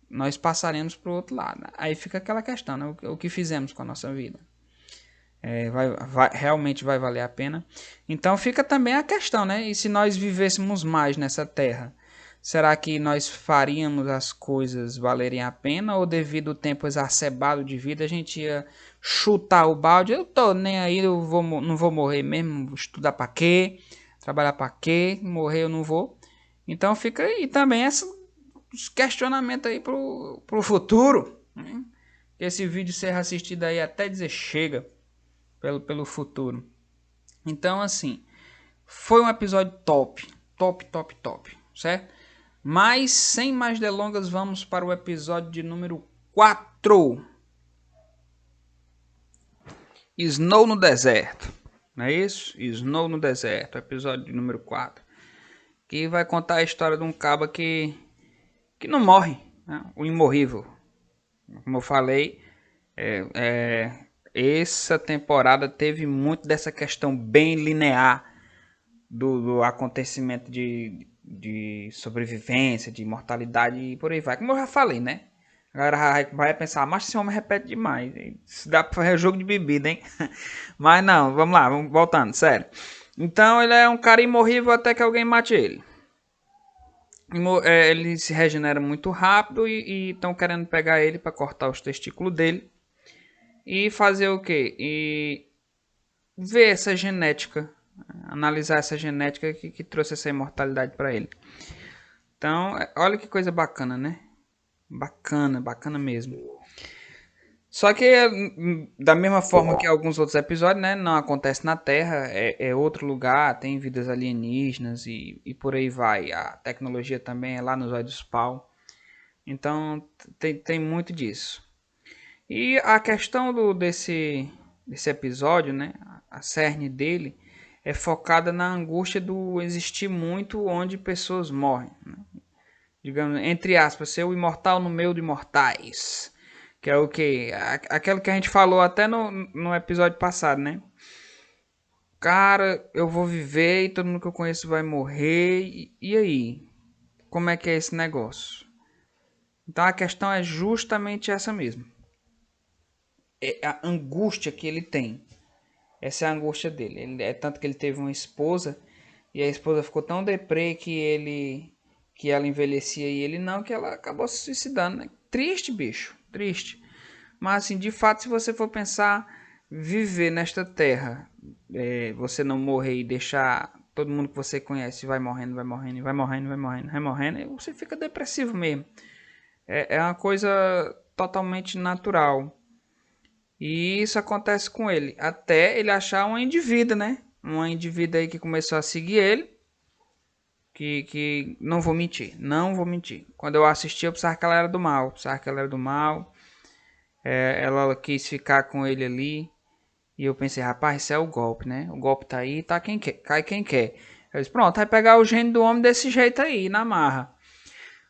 nós passaremos para o outro lado. Aí fica aquela questão, né? O que fizemos com a nossa vida? Realmente vai valer a pena? Então fica também a questão, né? E se nós vivêssemos mais nessa terra? Será que nós faríamos as coisas valerem a pena? Ou devido ao tempo exacerbado de vida, a gente ia chutar o balde? Eu tô nem aí, não vou morrer mesmo. Vou estudar para quê? Trabalhar para quê? Morrer eu não vou. Então fica aí também esses questionamentos aí pro futuro. Né? Esse vídeo ser assistido aí até dizer chega pelo futuro. Então, assim, foi um episódio top, top, certo? Mas, sem mais delongas, vamos para o episódio de número 4. Snow no deserto. Não é isso? Snow no deserto, episódio de número 4. Que vai contar a história de um caba que não morre, né? O imorrível. Como eu falei, essa temporada teve muito dessa questão bem linear do acontecimento de sobrevivência, de mortalidade e por aí vai. Como eu já falei, né? A galera vai pensar, mas esse homem repete demais. Isso dá pra fazer jogo de bebida, hein? Mas não, vamos lá, vamos voltando, sério. Então ele é um cara imorrível até que alguém mate ele. Ele se regenera muito rápido e estão querendo pegar ele para cortar os testículos dele. E fazer o quê? E ver essa genética, analisar essa genética que trouxe essa imortalidade para ele. Então, olha que coisa bacana, né? Bacana mesmo. Só que da mesma forma que alguns outros episódios, né, não acontece na Terra, é outro lugar, tem vidas alienígenas e por aí vai. A tecnologia também é lá nos olhos dos pau. Então tem muito disso. E a questão desse episódio, né, a cerne dele, é focada na angústia do existir muito onde pessoas morrem. Né? Digamos, entre aspas, ser o imortal no meio de mortais. Que é o que? Aquilo que a gente falou até no episódio passado, né? Cara, eu vou viver e todo mundo que eu conheço vai morrer. E aí? Como é que é esse negócio? Então a questão é justamente essa mesmo. É a angústia que ele tem. Essa é a angústia dele. É tanto que ele teve uma esposa E a esposa ficou tão deprê que ela envelhecia e ele não, que ela acabou se suicidando, né? Triste, bicho, triste. Mas assim, de fato, se você for pensar, viver nesta terra, você não morrer e deixar todo mundo que você conhece vai morrendo, vai morrendo, vai morrendo, vai morrendo, vai morrendo, e você fica depressivo mesmo. É uma coisa totalmente natural. E isso acontece com ele, até ele achar uma indivídua, né? Uma indivídua aí que começou a seguir ele, que não vou mentir, não vou mentir. Quando eu assisti, eu pensava que ela era do mal, pensava que ela era do mal. Ela quis ficar com ele ali. E eu pensei, rapaz, isso é o golpe, né? O golpe tá aí, tá quem quer, cai quem quer. Eu disse, pronto, vai pegar o gênio do homem desse jeito aí, na marra.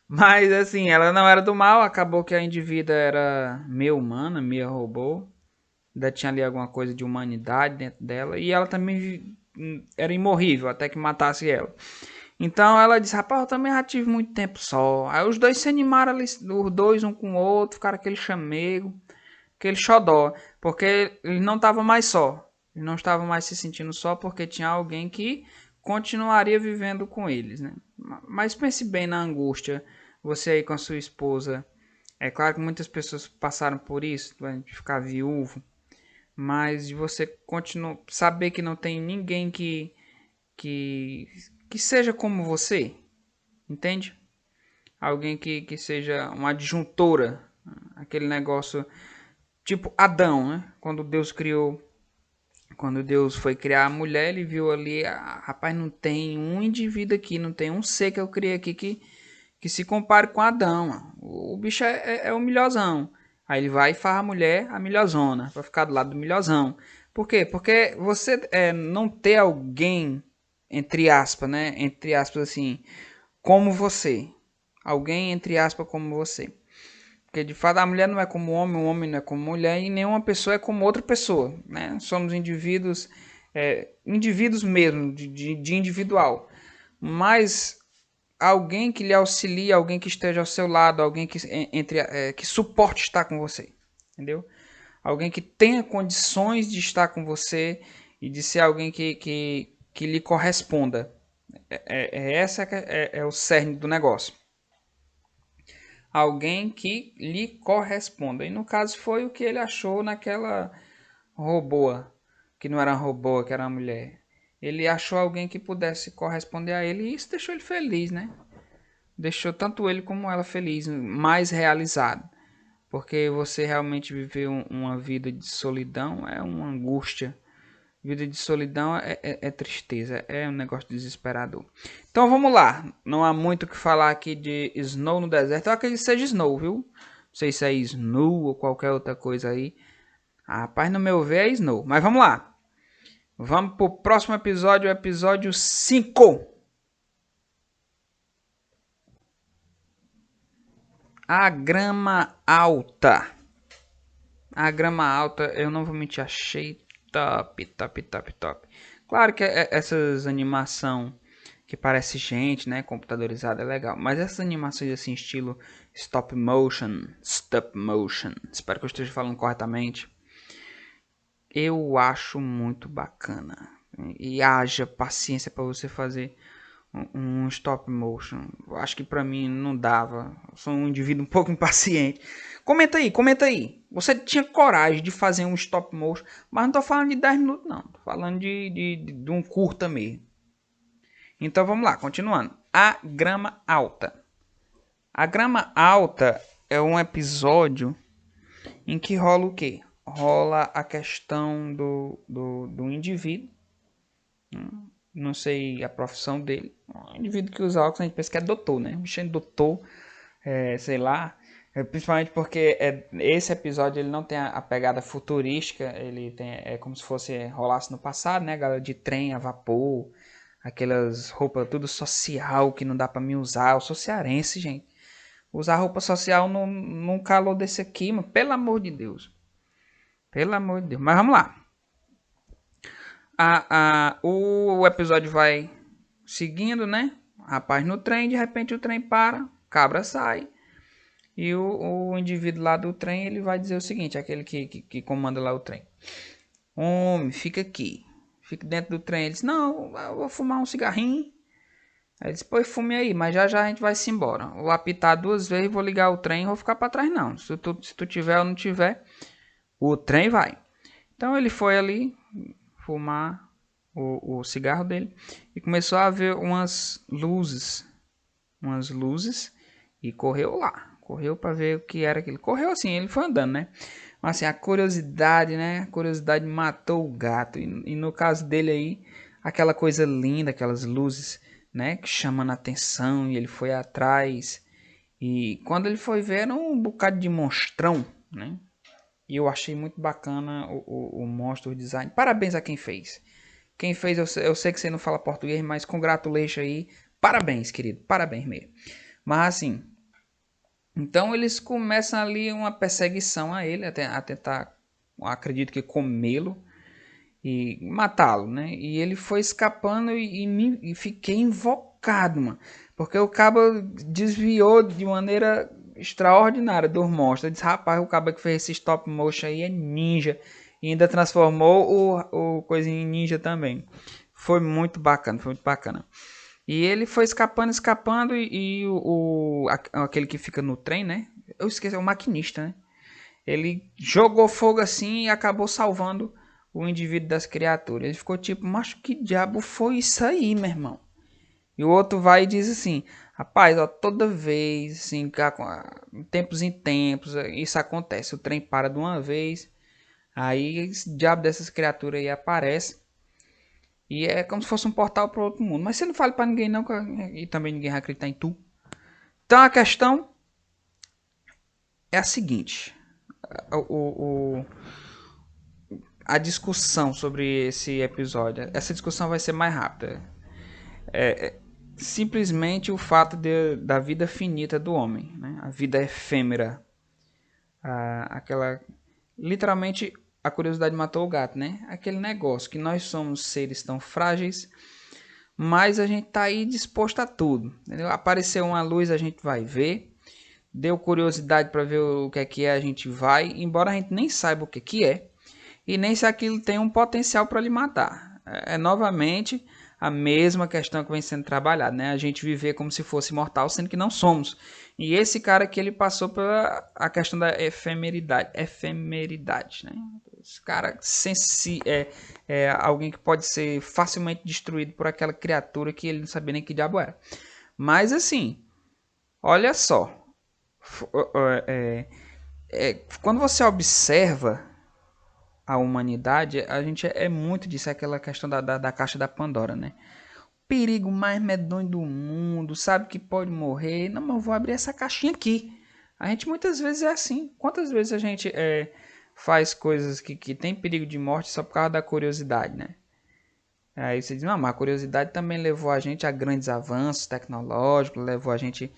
Mas assim, ela não era do mal, acabou que a indivídua era meio humana, meio robô. Ainda tinha ali alguma coisa de humanidade dentro dela. E ela também era imorrível, até que matasse ela. Então ela disse, rapaz, eu também já tive muito tempo só. Aí os dois se animaram ali, os dois um com o outro, ficaram aquele chamego, aquele xodó. Porque eles não estavam mais só. Eles não estavam mais se sentindo só porque tinha alguém que continuaria vivendo com eles, né? Mas pense bem na angústia. Você aí com a sua esposa. É claro que muitas pessoas passaram por isso, de ficar viúvo. Mas de você continuar, saber que não tem ninguém que, que seja como você, entende? Alguém que seja uma adjuntora, aquele negócio tipo Adão, né? Quando Deus foi criar a mulher, ele viu ali, rapaz, não tem um indivíduo aqui, não tem um ser que eu criei aqui que se compare com Adão. Mano. O bicho é o melhorzão. Aí ele vai e faz a mulher a melhorzona, pra ficar do lado do melhorzão. Por quê? Porque você não ter alguém, entre aspas, né? Entre aspas assim, como você. Alguém, entre aspas, como você. Porque de fato a mulher não é como o homem não é como mulher e nenhuma pessoa é como outra pessoa, né? Somos indivíduos, indivíduos mesmo, de individual. Mas alguém que lhe auxilie, alguém que esteja ao seu lado, alguém que suporte estar com você, entendeu? Alguém que tenha condições de estar com você e de ser alguém que lhe corresponda. Essa é o cerne do negócio. Alguém que lhe corresponda. E no caso foi o que ele achou naquela robôa, que não era uma robô, que era uma mulher. Ele achou alguém que pudesse corresponder a ele e isso deixou ele feliz, né? Deixou tanto ele como ela feliz, mais realizado. Porque você realmente viver uma vida de solidão é uma angústia. Vida de solidão é tristeza, é um negócio desesperador. Então vamos lá. Não há muito o que falar aqui de Snow no deserto. Eu acredito que seja Snow, viu? Não sei se é Snow ou qualquer outra coisa aí. Rapaz, no meu ver é Snow. Mas vamos lá. Vamos pro próximo episódio, o episódio 5. A grama alta. A grama alta, eu não vou mentir, achei top, top, top, top. Claro que essas animação que parece gente, né, computadorizada é legal, mas essas animações assim estilo stop motion, espero que eu esteja falando corretamente. Eu acho muito bacana. E haja paciência para você fazer um stop motion. Eu acho que para mim não dava. Eu sou um indivíduo um pouco impaciente. Comenta aí, comenta aí. Você tinha coragem de fazer um stop motion, mas não tô falando de 10 minutos não. Tô falando de um curta mesmo. Então vamos lá, continuando. A grama alta. A grama alta é um episódio em que rola o quê? Rola a questão do indivíduo. Não sei a profissão dele. Um indivíduo que usa óculos, a gente pensa que é doutor, né? Bicho é doutor, sei lá. Principalmente porque esse episódio ele não tem a pegada futurística. Ele tem, como se fosse rolasse no passado, né? Galera de trem a vapor. Aquelas roupas tudo social que não dá pra mim usar. Eu sou cearense, gente. Usar roupa social num calor desse aqui, mano. Pelo amor de Deus. Pelo amor de Deus. Mas vamos lá. O episódio vai seguindo, né? Rapaz no trem, de repente o trem para, cabra sai. E o indivíduo lá do trem, ele vai dizer o seguinte, aquele que comanda lá o trem. Homem, fica aqui. Fique dentro do trem. Ele disse, não, eu vou fumar um cigarrinho. Aí ele disse, pois fume aí, mas já já a gente vai se embora. Vou apitar 2 vezes, vou ligar o trem e vou ficar para trás não. Se tu tiver ou não tiver, o trem vai. Então ele foi ali fumar o cigarro dele e começou a ver umas luzes e correu lá. Correu para ver o que era aquilo. Correu assim, ele foi andando, né? Mas assim, a curiosidade, né? A curiosidade matou o gato. E no caso dele aí, aquela coisa linda, aquelas luzes, né? Que chamando a atenção. E ele foi atrás. E quando ele foi ver, era um bocado de monstrão, né? E eu achei muito bacana o monstro design. Parabéns a quem fez. Quem fez, eu sei que você não fala português, mas congratulations aí. Parabéns, querido. Parabéns mesmo. Mas assim, então eles começam ali uma perseguição a ele, a tentar, acredito que comê-lo e matá-lo, né? E ele foi escapando e fiquei invocado, mano. Porque o cabo desviou de maneira extraordinária dos monstros. Eu disse, rapaz, o cabo que fez esse stop motion aí é ninja. E ainda transformou o coisa em ninja também. Foi muito bacana, foi muito bacana. E ele foi escapando aquele que fica no trem, né? Eu esqueci, é o maquinista, né? Ele jogou fogo assim e acabou salvando o indivíduo das criaturas. Ele ficou tipo, mas que diabo foi isso aí, meu irmão? E o outro vai e diz assim, rapaz, ó, toda vez, assim, tempos em tempos, isso acontece. O trem para de uma vez, aí esse diabo dessas criaturas aí aparece. E é como se fosse um portal para outro mundo. Mas você não fala para ninguém não, e também ninguém vai acreditar em tu. Então a questão é a seguinte. O, o, a discussão sobre esse episódio. Essa discussão vai ser mais rápida. Simplesmente o fato da vida finita do homem. Né? A vida efêmera. Aquela... Literalmente a curiosidade matou o gato, né? Aquele negócio que nós somos seres tão frágeis, mas a gente tá aí disposto a tudo. Entendeu? Apareceu uma luz, a gente vai ver. Deu curiosidade para ver o que é, a gente vai, embora a gente nem saiba o que é e nem se aquilo tem um potencial para lhe matar. É novamente a mesma questão que vem sendo trabalhada, né? A gente viver como se fosse mortal, sendo que não somos. E esse cara aqui, ele passou pela a questão da efemeridade, né? Esse cara é alguém que pode ser facilmente destruído por aquela criatura que ele não sabia nem que diabo era. Mas assim, olha só, quando você observa a humanidade, a gente é muito disso, é aquela questão da caixa da Pandora, né? Perigo mais medonho do mundo, sabe que pode morrer, não, mas eu vou abrir essa caixinha aqui. A gente muitas vezes é assim. Quantas vezes a gente faz coisas que tem perigo de morte só por causa da curiosidade, né? Aí você diz, não, mas a curiosidade também levou a gente a grandes avanços tecnológicos, levou a gente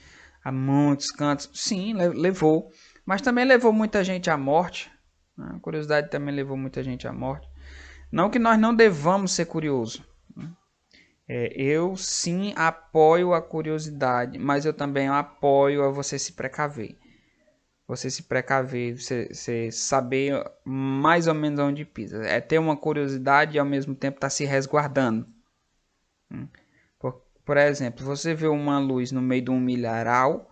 a muitos cantos. Sim, levou. Mas também levou muita gente à morte. Né? A curiosidade também levou muita gente à morte. Não que nós não devamos ser curiosos. Eu sim apoio a curiosidade, mas eu também apoio a você se precaver. Você se precaver, você saber mais ou menos onde pisa. É ter uma curiosidade e ao mesmo tempo estar se resguardando. Por exemplo, você vê uma luz no meio de um milharal,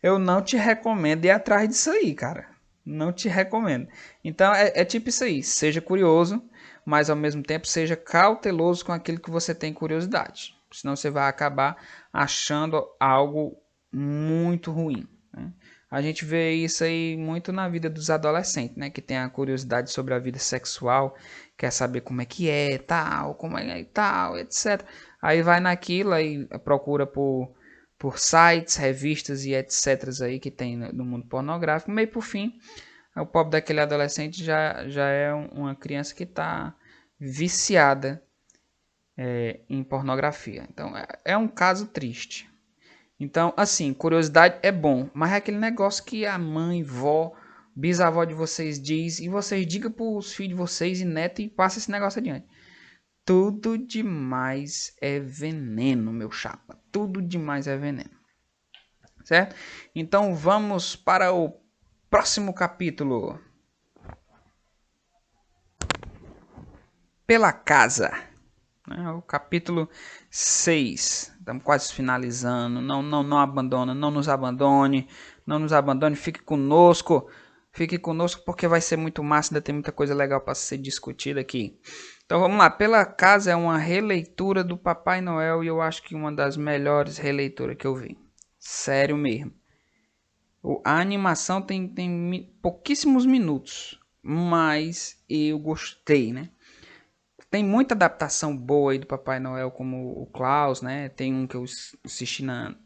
eu não te recomendo ir atrás disso aí, cara. Não te recomendo. Então é tipo isso aí. Seja curioso, mas ao mesmo tempo seja cauteloso com aquilo que você tem curiosidade. Senão você vai acabar achando algo muito ruim. Né? A gente vê isso aí muito na vida dos adolescentes, né? Que tem a curiosidade sobre a vida sexual, quer saber como é que é, tal, como é tal, etc. Aí vai naquilo, aí procura por sites, revistas e etc. aí que tem no mundo pornográfico. Meio por fim, o pobre daquele adolescente já é uma criança que está viciada em pornografia. Então é um caso triste. Então, assim, curiosidade é bom, mas é aquele negócio que a mãe, vó, bisavó de vocês diz e vocês digam para os filhos de vocês e neto e passa esse negócio adiante. Tudo demais é veneno, meu chapa. Tudo demais é veneno. Certo? Então vamos para o próximo capítulo. Pela casa. O capítulo 6. Estamos quase finalizando. Não abandona, não nos abandone. Não nos abandone, fique conosco. Fique conosco porque vai ser muito massa, ainda tem muita coisa legal para ser discutida aqui. Então vamos lá. Pela Casa é uma releitura do Papai Noel e eu acho que uma das melhores releituras que eu vi. Sério mesmo. A animação tem pouquíssimos minutos, mas eu gostei, né? Tem muita adaptação boa aí do Papai Noel, como o Klaus, né? Tem um que eu assisti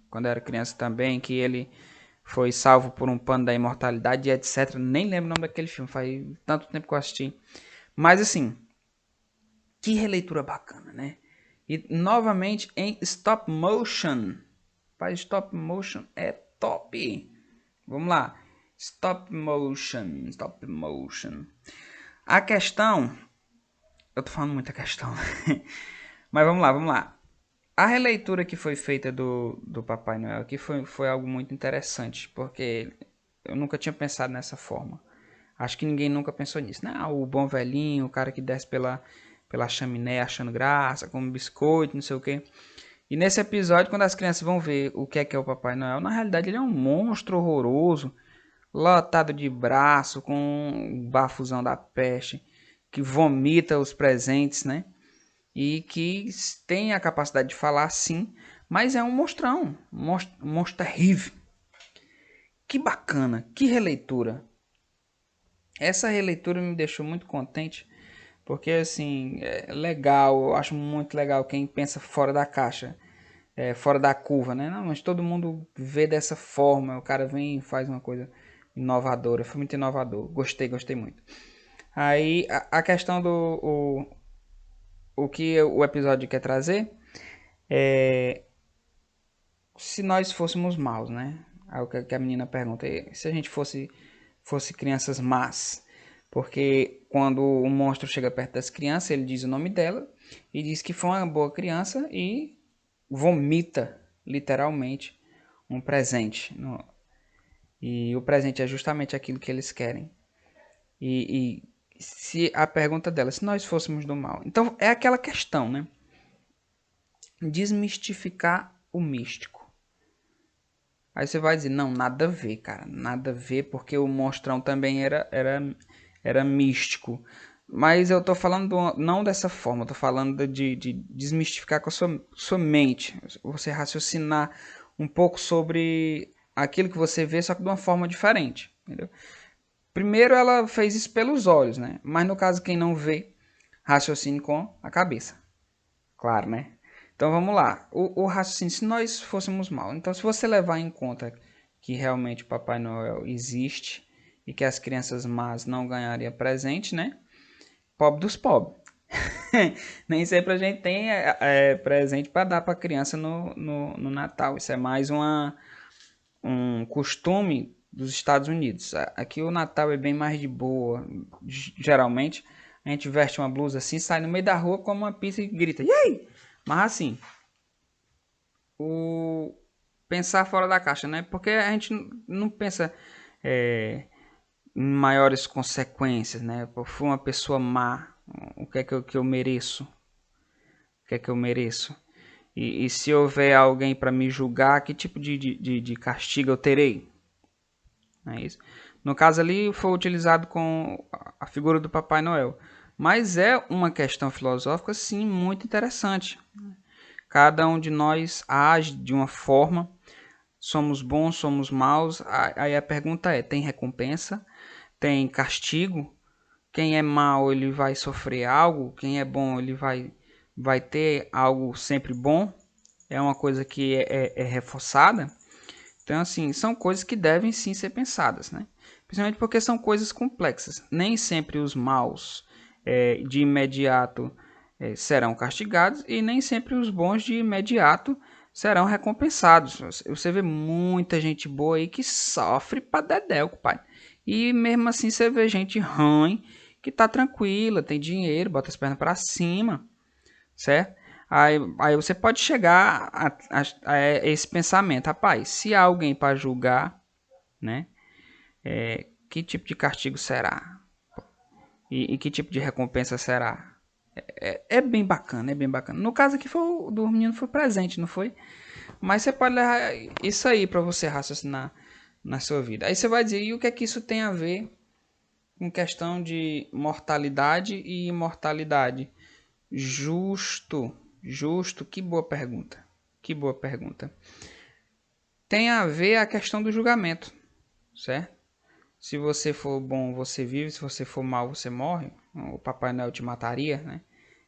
quando eu era criança também, que ele foi salvo por um pano da imortalidade e etc. Nem lembro o nome daquele filme, faz tanto tempo que eu assisti. Mas assim, que releitura bacana, né? E novamente em stop motion. Pai, stop motion é top. Vamos lá. Stop motion, stop motion. A questão... Eu tô falando muita questão. Mas vamos lá. A releitura que foi feita do Papai Noel aqui foi algo muito interessante, porque eu nunca tinha pensado nessa forma. Acho que ninguém nunca pensou nisso. Não, o bom velhinho, o cara que desce pela chaminé achando graça, como biscoito, não sei o quê. E nesse episódio, quando as crianças vão ver o que é o Papai Noel, na realidade ele é um monstro horroroso, lotado de braço, com um bafuzão da peste, que vomita os presentes, né? E que tem a capacidade de falar sim, mas é um monstrão, um monstro terrível. Que bacana, que releitura. Essa releitura me deixou muito contente, porque assim, é legal, eu acho muito legal quem pensa fora da caixa, fora da curva, né? Não, mas todo mundo vê dessa forma, o cara vem e faz uma coisa inovadora, foi muito inovador, gostei muito. Aí a questão o que o episódio quer trazer é se nós fôssemos maus, né? Aí o que a menina pergunta é se a gente fosse crianças más. Porque quando o monstro chega perto das crianças, ele diz o nome dela e diz que foi uma boa criança e vomita, literalmente, um presente. E o presente é justamente aquilo que eles querem. E se a pergunta dela, se nós fôssemos do mal. Então é aquela questão, né? Desmistificar o místico. Aí você vai dizer, não, nada a ver, cara. Nada a ver, porque o monstrão também era místico. Mas eu tô falando não dessa forma, eu tô falando de desmistificar com a sua mente. Você raciocinar um pouco sobre aquilo que você vê, só que de uma forma diferente. Entendeu? Primeiro ela fez isso pelos olhos, né? Mas no caso, quem não vê, raciocine com a cabeça. Claro, né? Então vamos lá. O raciocínio, se nós fôssemos mal. Então, se você levar em conta que realmente o Papai Noel existe e que as crianças más não ganhariam presente, né? Pobre dos pobres. Nem sempre a gente tem presente para dar para a criança no Natal. Isso é mais um costume dos Estados Unidos. Aqui o Natal é bem mais de boa. Geralmente a gente veste uma blusa assim, sai no meio da rua com uma pizza e grita: "E aí?" Mas assim, o pensar fora da caixa, né? Porque a gente não pensa em maiores consequências, né? Eu fui uma pessoa má, o que é que eu mereço? O que é que eu mereço? E se houver alguém para me julgar, que tipo de castigo eu terei? Não é isso? No caso ali foi utilizado com a figura do Papai Noel. Mas é uma questão filosófica, sim, muito interessante. Cada um de nós age de uma forma, somos bons, somos maus. Aí a pergunta é: tem recompensa? Tem castigo? Quem é mau ele vai sofrer algo? Quem é bom ele vai ter algo sempre bom? É uma coisa que é reforçada. Então, assim, são coisas que devem sim ser pensadas, né? Principalmente porque são coisas complexas. Nem sempre os maus de imediato serão castigados e nem sempre os bons de imediato serão recompensados. Você vê muita gente boa aí que sofre pra dedéu, pai. E mesmo assim você vê gente ruim que tá tranquila, tem dinheiro, bota as pernas para cima, certo? Aí você pode chegar a esse pensamento, rapaz, se há alguém para julgar, né? Que tipo de castigo será? E que tipo de recompensa será? É bem bacana, é bem bacana. No caso aqui, foi o do menino foi presente, não foi? Mas você pode levar isso aí pra você raciocinar na sua vida. Aí você vai dizer, e o que é que isso tem a ver com questão de mortalidade e imortalidade? Justo, que boa pergunta. Que boa pergunta. Tem a ver a questão do julgamento, certo? Se você for bom, você vive. Se você for mal, você morre. O Papai Noel te mataria, né?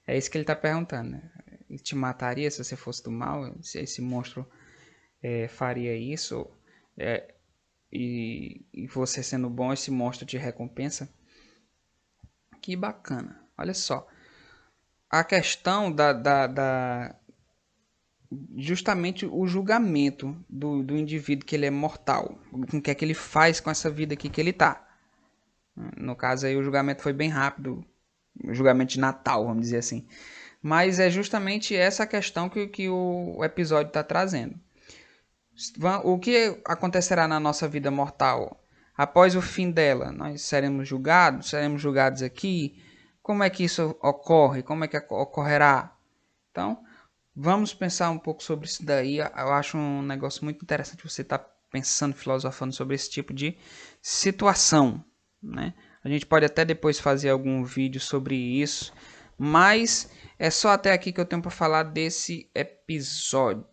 É isso que ele está perguntando, né? Ele te mataria se você fosse do mal? Se esse monstro faria isso? E você sendo bom, esse monstro te recompensa? Que bacana. Olha só. A questão justamente o julgamento do indivíduo, que ele é mortal. Com o que é que ele faz com essa vida aqui que ele tá. No caso aí o julgamento foi bem rápido. O julgamento de Natal, vamos dizer assim. Mas é justamente essa questão que o episódio está trazendo. O que acontecerá na nossa vida mortal? Após o fim dela, nós seremos julgados? Seremos julgados aqui? Como é que isso ocorre? Como é que ocorrerá? Então, vamos pensar um pouco sobre isso daí. Eu acho um negócio muito interessante você estar pensando, filosofando sobre esse tipo de situação, né? A gente pode até depois fazer algum vídeo sobre isso, mas é só até aqui que eu tenho para falar desse episódio.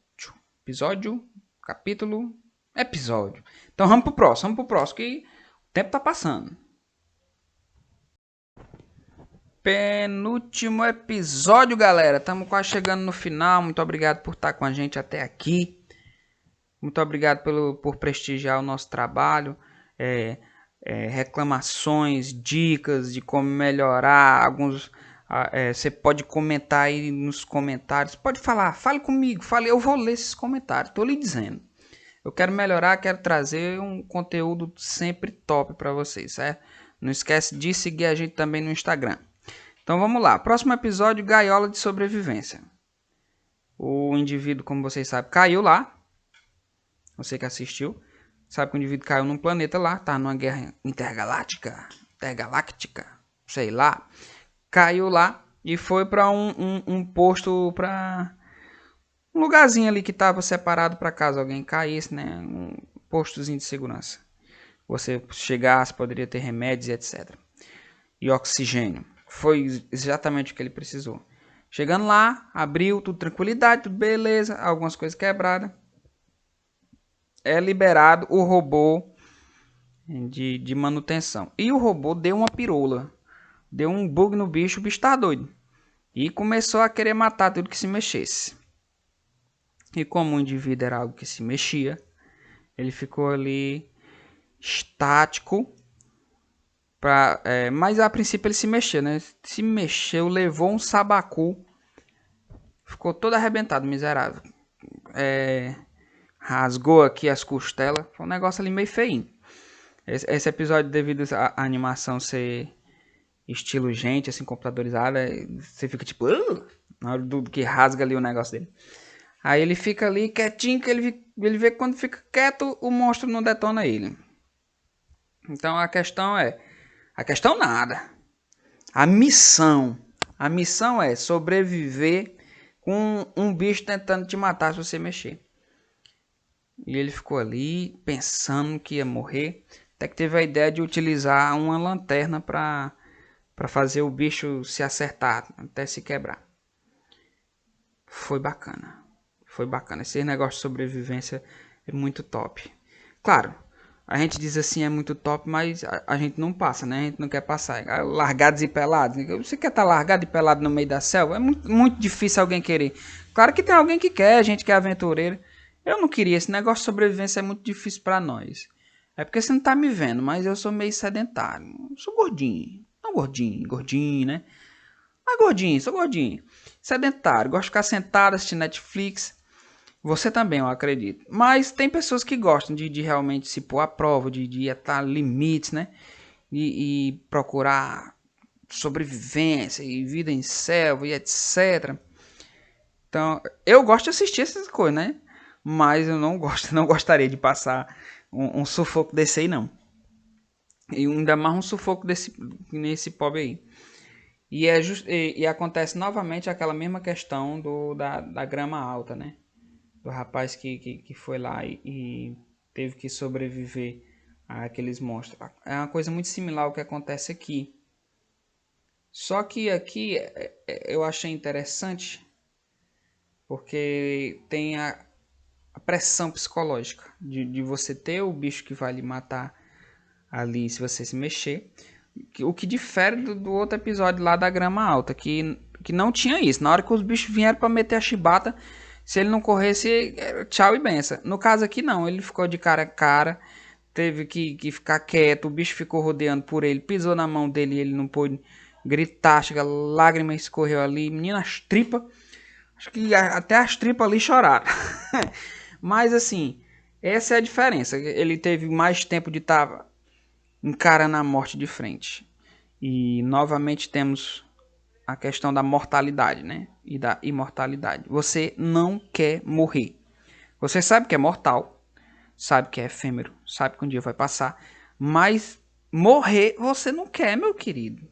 Episódio? Capítulo? Episódio. Então vamos pro próximo, que o tempo tá passando. Penúltimo episódio, galera. Estamos quase chegando no final. Muito obrigado por estar com a gente até aqui. Muito obrigado por prestigiar o nosso trabalho. Reclamações, dicas de como melhorar. Você pode comentar aí nos comentários. Pode falar, fale comigo. Eu vou ler esses comentários. Estou lhe dizendo. Eu quero melhorar, quero trazer um conteúdo sempre top para vocês, certo? Não esquece de seguir a gente também no Instagram. Então vamos lá. Próximo episódio, gaiola de sobrevivência. O indivíduo, como vocês sabem, caiu lá. Você que assistiu, sabe que o indivíduo caiu num planeta lá. Tá numa guerra intergaláctica, sei lá. Caiu lá e foi para um posto, para um lugarzinho ali que estava separado para caso alguém caísse, né? Um postozinho de segurança. Você chegasse, poderia ter remédios e etc. E oxigênio. Foi exatamente o que ele precisou. Chegando lá, abriu, tudo tranquilidade, tudo beleza, algumas coisas quebradas. É liberado o robô de manutenção. E o robô deu uma pirula. Deu um bug no bicho, o bicho tá doido. E começou a querer matar tudo que se mexesse. E como o indivíduo era algo que se mexia, ele ficou ali estático. Mas a princípio ele se mexeu, né? Se mexeu, levou um sabacu. Ficou todo arrebentado, miserável. Rasgou aqui as costelas. Foi um negócio ali meio feinho. Esse episódio, devido à animação ser estilo gente, assim, computadorizada, você fica tipo... na hora do que rasga ali o negócio dele. Aí ele fica ali quietinho, que ele vê que quando fica quieto, o monstro não detona ele. Então a questão é... A questão nada. A missão é sobreviver com um bicho tentando te matar se você mexer. E ele ficou ali pensando que ia morrer. Até que teve a ideia de utilizar uma lanterna para fazer o bicho se acertar, até se quebrar. Foi bacana. Esse negócio de sobrevivência é muito top. Claro, a gente diz assim, é muito top, mas a gente não passa, né? A gente não quer passar. Largados e pelados. Você quer estar largado e pelado no meio da selva? É muito difícil alguém querer. Claro que tem alguém que quer, a gente que é aventureiro. Eu não queria. Esse negócio de sobrevivência é muito difícil pra nós. É porque você não tá me vendo, mas eu sou meio sedentário. Eu sou gordinho. Não gordinho, né? Mas gordinho, sou gordinho. Sedentário. Gosto de ficar sentado assistindo Netflix. Você também, eu acredito. Mas tem pessoas que gostam de realmente se pôr à prova, de atar limites, né? E procurar sobrevivência e vida em selva e etc. Então, eu gosto de assistir essas coisas, né? Mas eu não gostaria de passar um sufoco desse aí, não. E ainda mais um sufoco nesse pobre aí. E acontece novamente aquela mesma questão da grama alta, né? Do rapaz que foi lá e teve que sobreviver àqueles monstros. É uma coisa muito similar ao que acontece aqui. Só que aqui eu achei interessante porque tem a pressão psicológica de você ter o bicho que vai lhe matar ali se você se mexer. O que difere do outro episódio lá da grama alta, que não tinha isso. Na hora que os bichos vieram para meter a chibata, se ele não corresse, tchau e benção. No caso aqui não, ele ficou de cara a cara, teve que ficar quieto, o bicho ficou rodeando por ele, pisou na mão dele e ele não pôde gritar, chega, lágrima escorreu ali, menina, as tripas, acho que até as tripas ali choraram. Mas assim, essa é a diferença. Ele teve mais tempo de estar encarando a morte de frente. E novamente temos a questão da mortalidade, né? E da imortalidade. Você não quer morrer. Você sabe que é mortal, sabe que é efêmero, sabe que um dia vai passar, mas morrer você não quer, meu querido.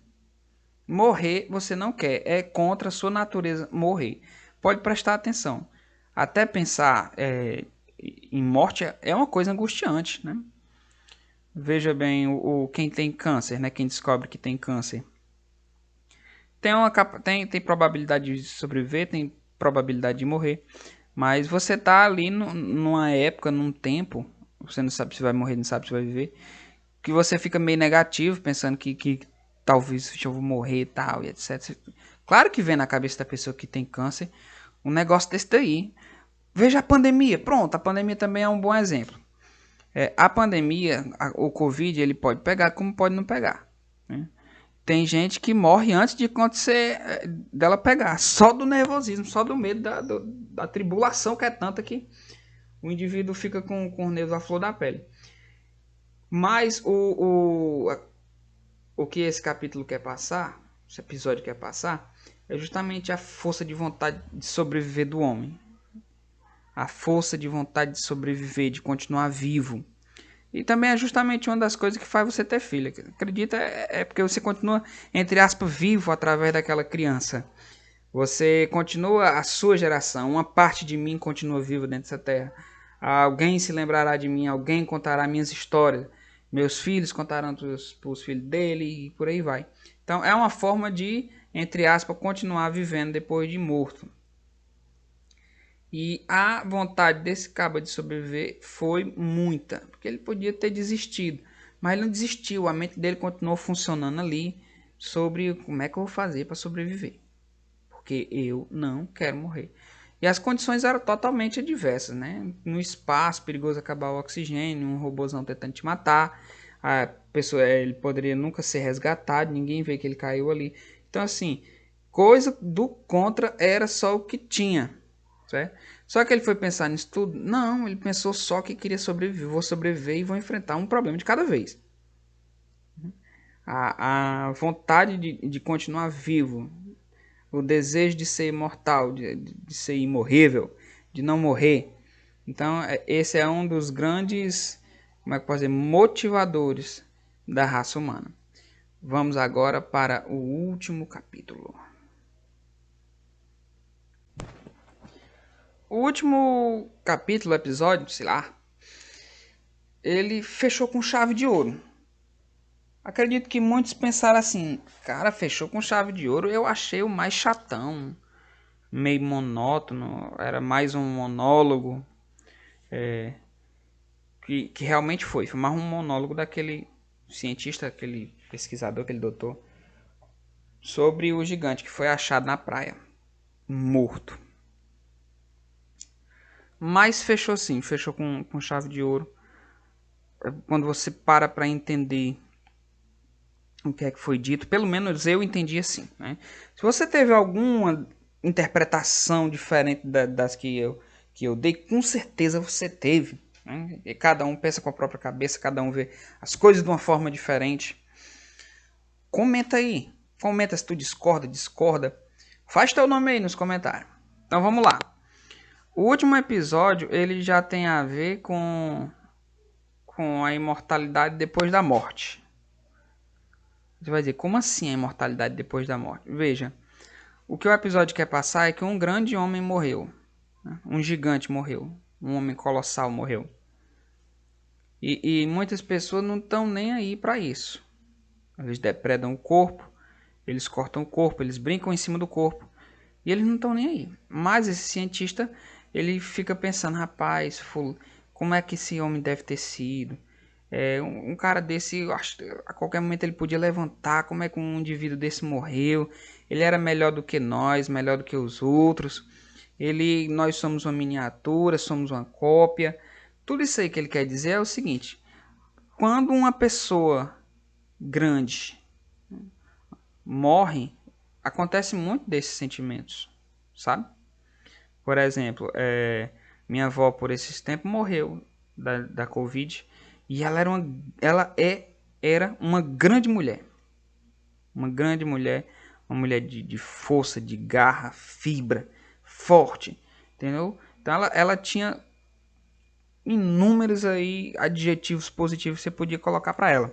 Morrer você não quer. É contra a sua natureza morrer. Pode prestar atenção. Até pensar em morte é uma coisa angustiante, né? Veja bem, quem tem câncer, né? Quem descobre que tem câncer. Tem probabilidade de sobreviver, tem probabilidade de morrer. Mas você tá ali numa época, num tempo, você não sabe se vai morrer, não sabe se vai viver, que você fica meio negativo, pensando que talvez eu vou morrer e tal, e etc. Claro que vem na cabeça da pessoa que tem câncer um negócio desse daí. Veja a pandemia. Pronto, a pandemia também é um bom exemplo. A pandemia, o Covid, ele pode pegar como pode não pegar. Né? Tem gente que morre antes de acontecer dela pegar. Só do nervosismo, só do medo da tribulação que é tanta que o indivíduo fica com os nervos à flor da pele. Mas o que esse capítulo quer passar, esse episódio quer passar, é justamente a força de vontade de sobreviver do homem. A força de vontade de sobreviver, de continuar vivo. E também é justamente uma das coisas que faz você ter filho. Acredita, é porque você continua, entre aspas, vivo através daquela criança. Você continua a sua geração. Uma parte de mim continua viva dentro dessa terra. Alguém se lembrará de mim, alguém contará minhas histórias. Meus filhos contarão para os filhos dele e por aí vai. Então é uma forma de, entre aspas, continuar vivendo depois de morto. E a vontade desse cabo de sobreviver foi muita, porque ele podia ter desistido, mas ele não desistiu, a mente dele continuou funcionando ali sobre como é que eu vou fazer para sobreviver, porque eu não quero morrer. E as condições eram totalmente adversas, né? No espaço, perigoso acabar o oxigênio, um robôzão tentando te matar, a pessoa, ele poderia nunca ser resgatado, ninguém vê que ele caiu ali. Então assim, coisa do contra era só o que tinha. Certo? Só que ele foi pensar nisso tudo? Não, ele pensou só que queria sobreviver. Vou sobreviver e vou enfrentar um problema de cada vez. A vontade de continuar vivo, o desejo de ser imortal, de ser imorrível, de não morrer. Então, esse é um dos grandes, como é que posso dizer, motivadores da raça humana. Vamos agora para o último capítulo. O último capítulo, episódio, sei lá, ele fechou com chave de ouro. Acredito que muitos pensaram assim, cara, fechou com chave de ouro, eu achei o mais chatão, meio monótono, era mais um monólogo, que realmente foi mais um monólogo daquele cientista, aquele pesquisador, aquele doutor, sobre o gigante que foi achado na praia, morto. Mas fechou sim, fechou com chave de ouro. Quando você para entender o que é que foi dito, pelo menos eu entendi assim, né? Se você teve alguma interpretação diferente das que eu dei, com certeza você teve, né? E cada um pensa com a própria cabeça, cada um vê as coisas de uma forma diferente. Comenta aí, comenta se tu discorda, faz teu nome aí nos comentários. Então vamos lá. O último episódio ele já tem a ver com a imortalidade depois da morte. Você vai dizer, como assim a imortalidade depois da morte? Veja, o que o episódio quer passar é que um grande homem morreu. Né? Um gigante morreu. Um homem colossal morreu. E muitas pessoas não estão nem aí para isso. Eles depredam o corpo, eles cortam o corpo, eles brincam em cima do corpo. E eles não estão nem aí. Mas esse cientista, ele fica pensando, rapaz, como é que esse homem deve ter sido? Um cara desse, acho, a qualquer momento ele podia levantar. Como é que um indivíduo desse morreu? Ele era melhor do que nós, melhor do que os outros. Nós somos uma miniatura, somos uma cópia. Tudo isso aí que ele quer dizer é o seguinte: quando uma pessoa grande morre, acontece muito desses sentimentos, sabe? Por exemplo, minha avó por esses tempos morreu da Covid e era uma grande mulher. Uma grande mulher, uma mulher de força, de garra, fibra, forte, entendeu? Então ela tinha inúmeros aí adjetivos positivos que você podia colocar para ela.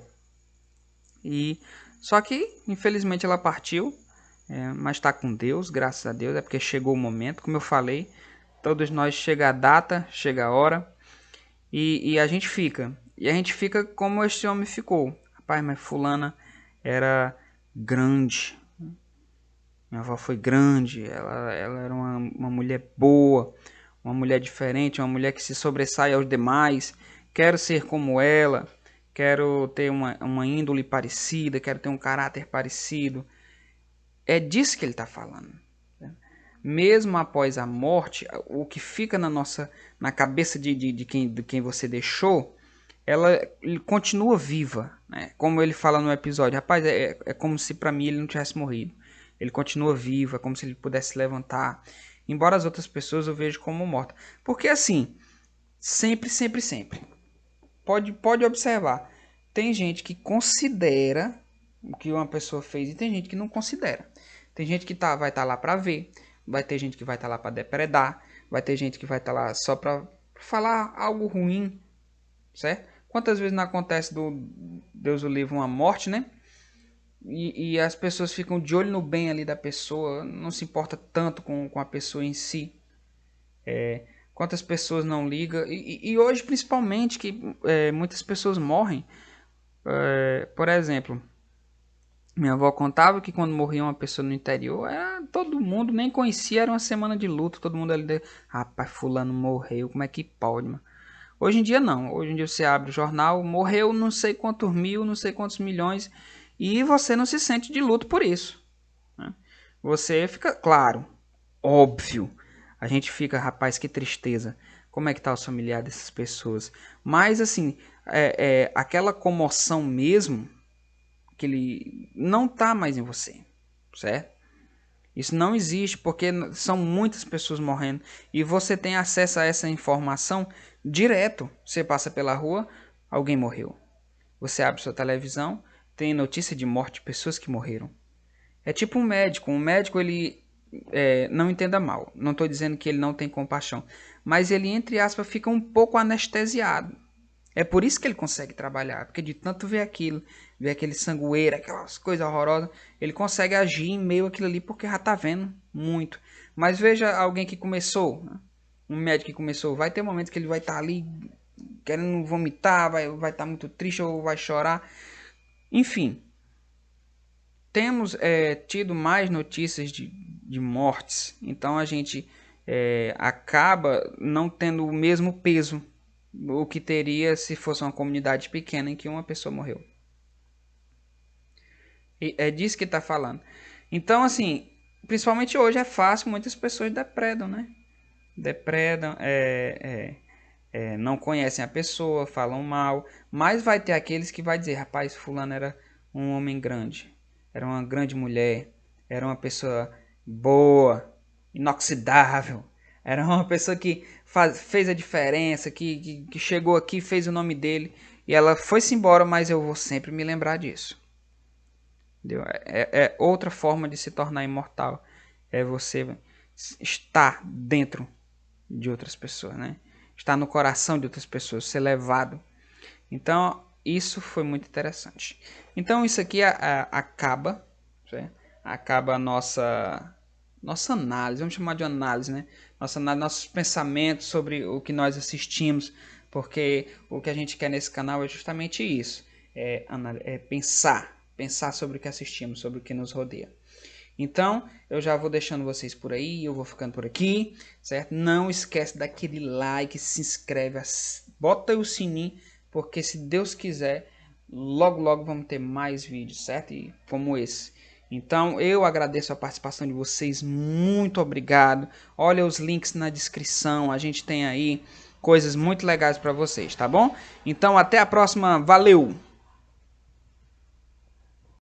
E só que infelizmente ela partiu, mas está com Deus, graças a Deus, é porque chegou o momento, como eu falei, todos nós chega a data, chega a hora e a gente fica. E a gente fica como este homem ficou. Rapaz, mas fulana era grande. Minha avó foi grande, ela era uma mulher boa, uma mulher diferente, uma mulher que se sobressai aos demais. Quero ser como ela, quero ter uma índole parecida, quero ter um caráter parecido. É disso que ele está falando. Mesmo após a morte, o que fica na cabeça de quem você deixou, ela continua viva, né? Como ele fala no episódio, rapaz, é como se para mim ele não tivesse morrido. Ele continua vivo, é como se ele pudesse levantar. Embora as outras pessoas eu vejo como morta. Porque assim, sempre. Pode observar. Tem gente que considera o que uma pessoa fez e tem gente que não considera. Tem gente que vai estar lá para ver, vai ter gente que vai estar lá para depredar, vai ter gente que vai estar lá só para falar algo ruim, certo? Quantas vezes não acontece do Deus o livre uma morte, né? E as pessoas ficam de olho no bem ali da pessoa, não se importa tanto com a pessoa em si. Quantas pessoas não ligam? E hoje principalmente que muitas pessoas morrem. Por exemplo, minha avó contava que quando morria uma pessoa no interior, todo mundo nem conhecia, era uma semana de luto, todo mundo ali, rapaz, fulano morreu, como é que pode, mano? Hoje em dia não, hoje em dia você abre o jornal, morreu não sei quantos mil, não sei quantos milhões, e você não se sente de luto por isso, né? Você fica, claro, óbvio, a gente fica, rapaz, que tristeza, como é que tá os familiares dessas pessoas, mas assim, aquela comoção mesmo, que ele não tá mais em você, certo? Isso não existe porque são muitas pessoas morrendo e você tem acesso a essa informação direto. Você passa pela rua, alguém morreu. Você abre sua televisão, tem notícia de morte de pessoas que morreram. É tipo um médico. Um médico, ele não entenda mal. Não estou dizendo que ele não tem compaixão. Mas ele, entre aspas, fica um pouco anestesiado. É por isso que ele consegue trabalhar. Porque de tanto ver aquilo, ver aquele sangueiro, aquelas coisas horrorosas, ele consegue agir em meio àquilo ali porque já está vendo muito. Mas veja alguém que começou, né? Um médico que começou, vai ter momentos que ele vai estar ali querendo vomitar, vai estar muito triste ou vai chorar. Enfim, temos tido mais notícias de mortes, então a gente acaba não tendo o mesmo peso o que teria se fosse uma comunidade pequena em que uma pessoa morreu. E é disso que está falando. Então, assim, principalmente hoje é fácil, muitas pessoas depredam, né? Depredam, não conhecem a pessoa, falam mal, mas vai ter aqueles que vai dizer, rapaz, fulano era um homem grande, era uma grande mulher, era uma pessoa boa, inoxidável, era uma pessoa que fez a diferença, que chegou aqui, fez o nome dele, e ela foi-se embora, mas eu vou sempre me lembrar disso. Entendeu? É outra forma de se tornar imortal, é você estar dentro de outras pessoas, né? Estar no coração de outras pessoas, ser levado. Então, isso foi muito interessante. Então isso aqui acaba, certo? Acaba a nossa análise, vamos chamar de análise, né? Nossos pensamentos sobre o que nós assistimos, porque o que a gente quer nesse canal é justamente isso, pensar sobre o que assistimos, sobre o que nos rodeia. Então, eu já vou deixando vocês por aí, eu vou ficando por aqui, certo? Não esquece daquele like, se inscreve, bota aí o sininho, porque se Deus quiser, logo logo vamos ter mais vídeos, certo? E como esse. Então, eu agradeço a participação de vocês, muito obrigado. Olha os links na descrição, a gente tem aí coisas muito legais para vocês, tá bom? Então, até a próxima, valeu!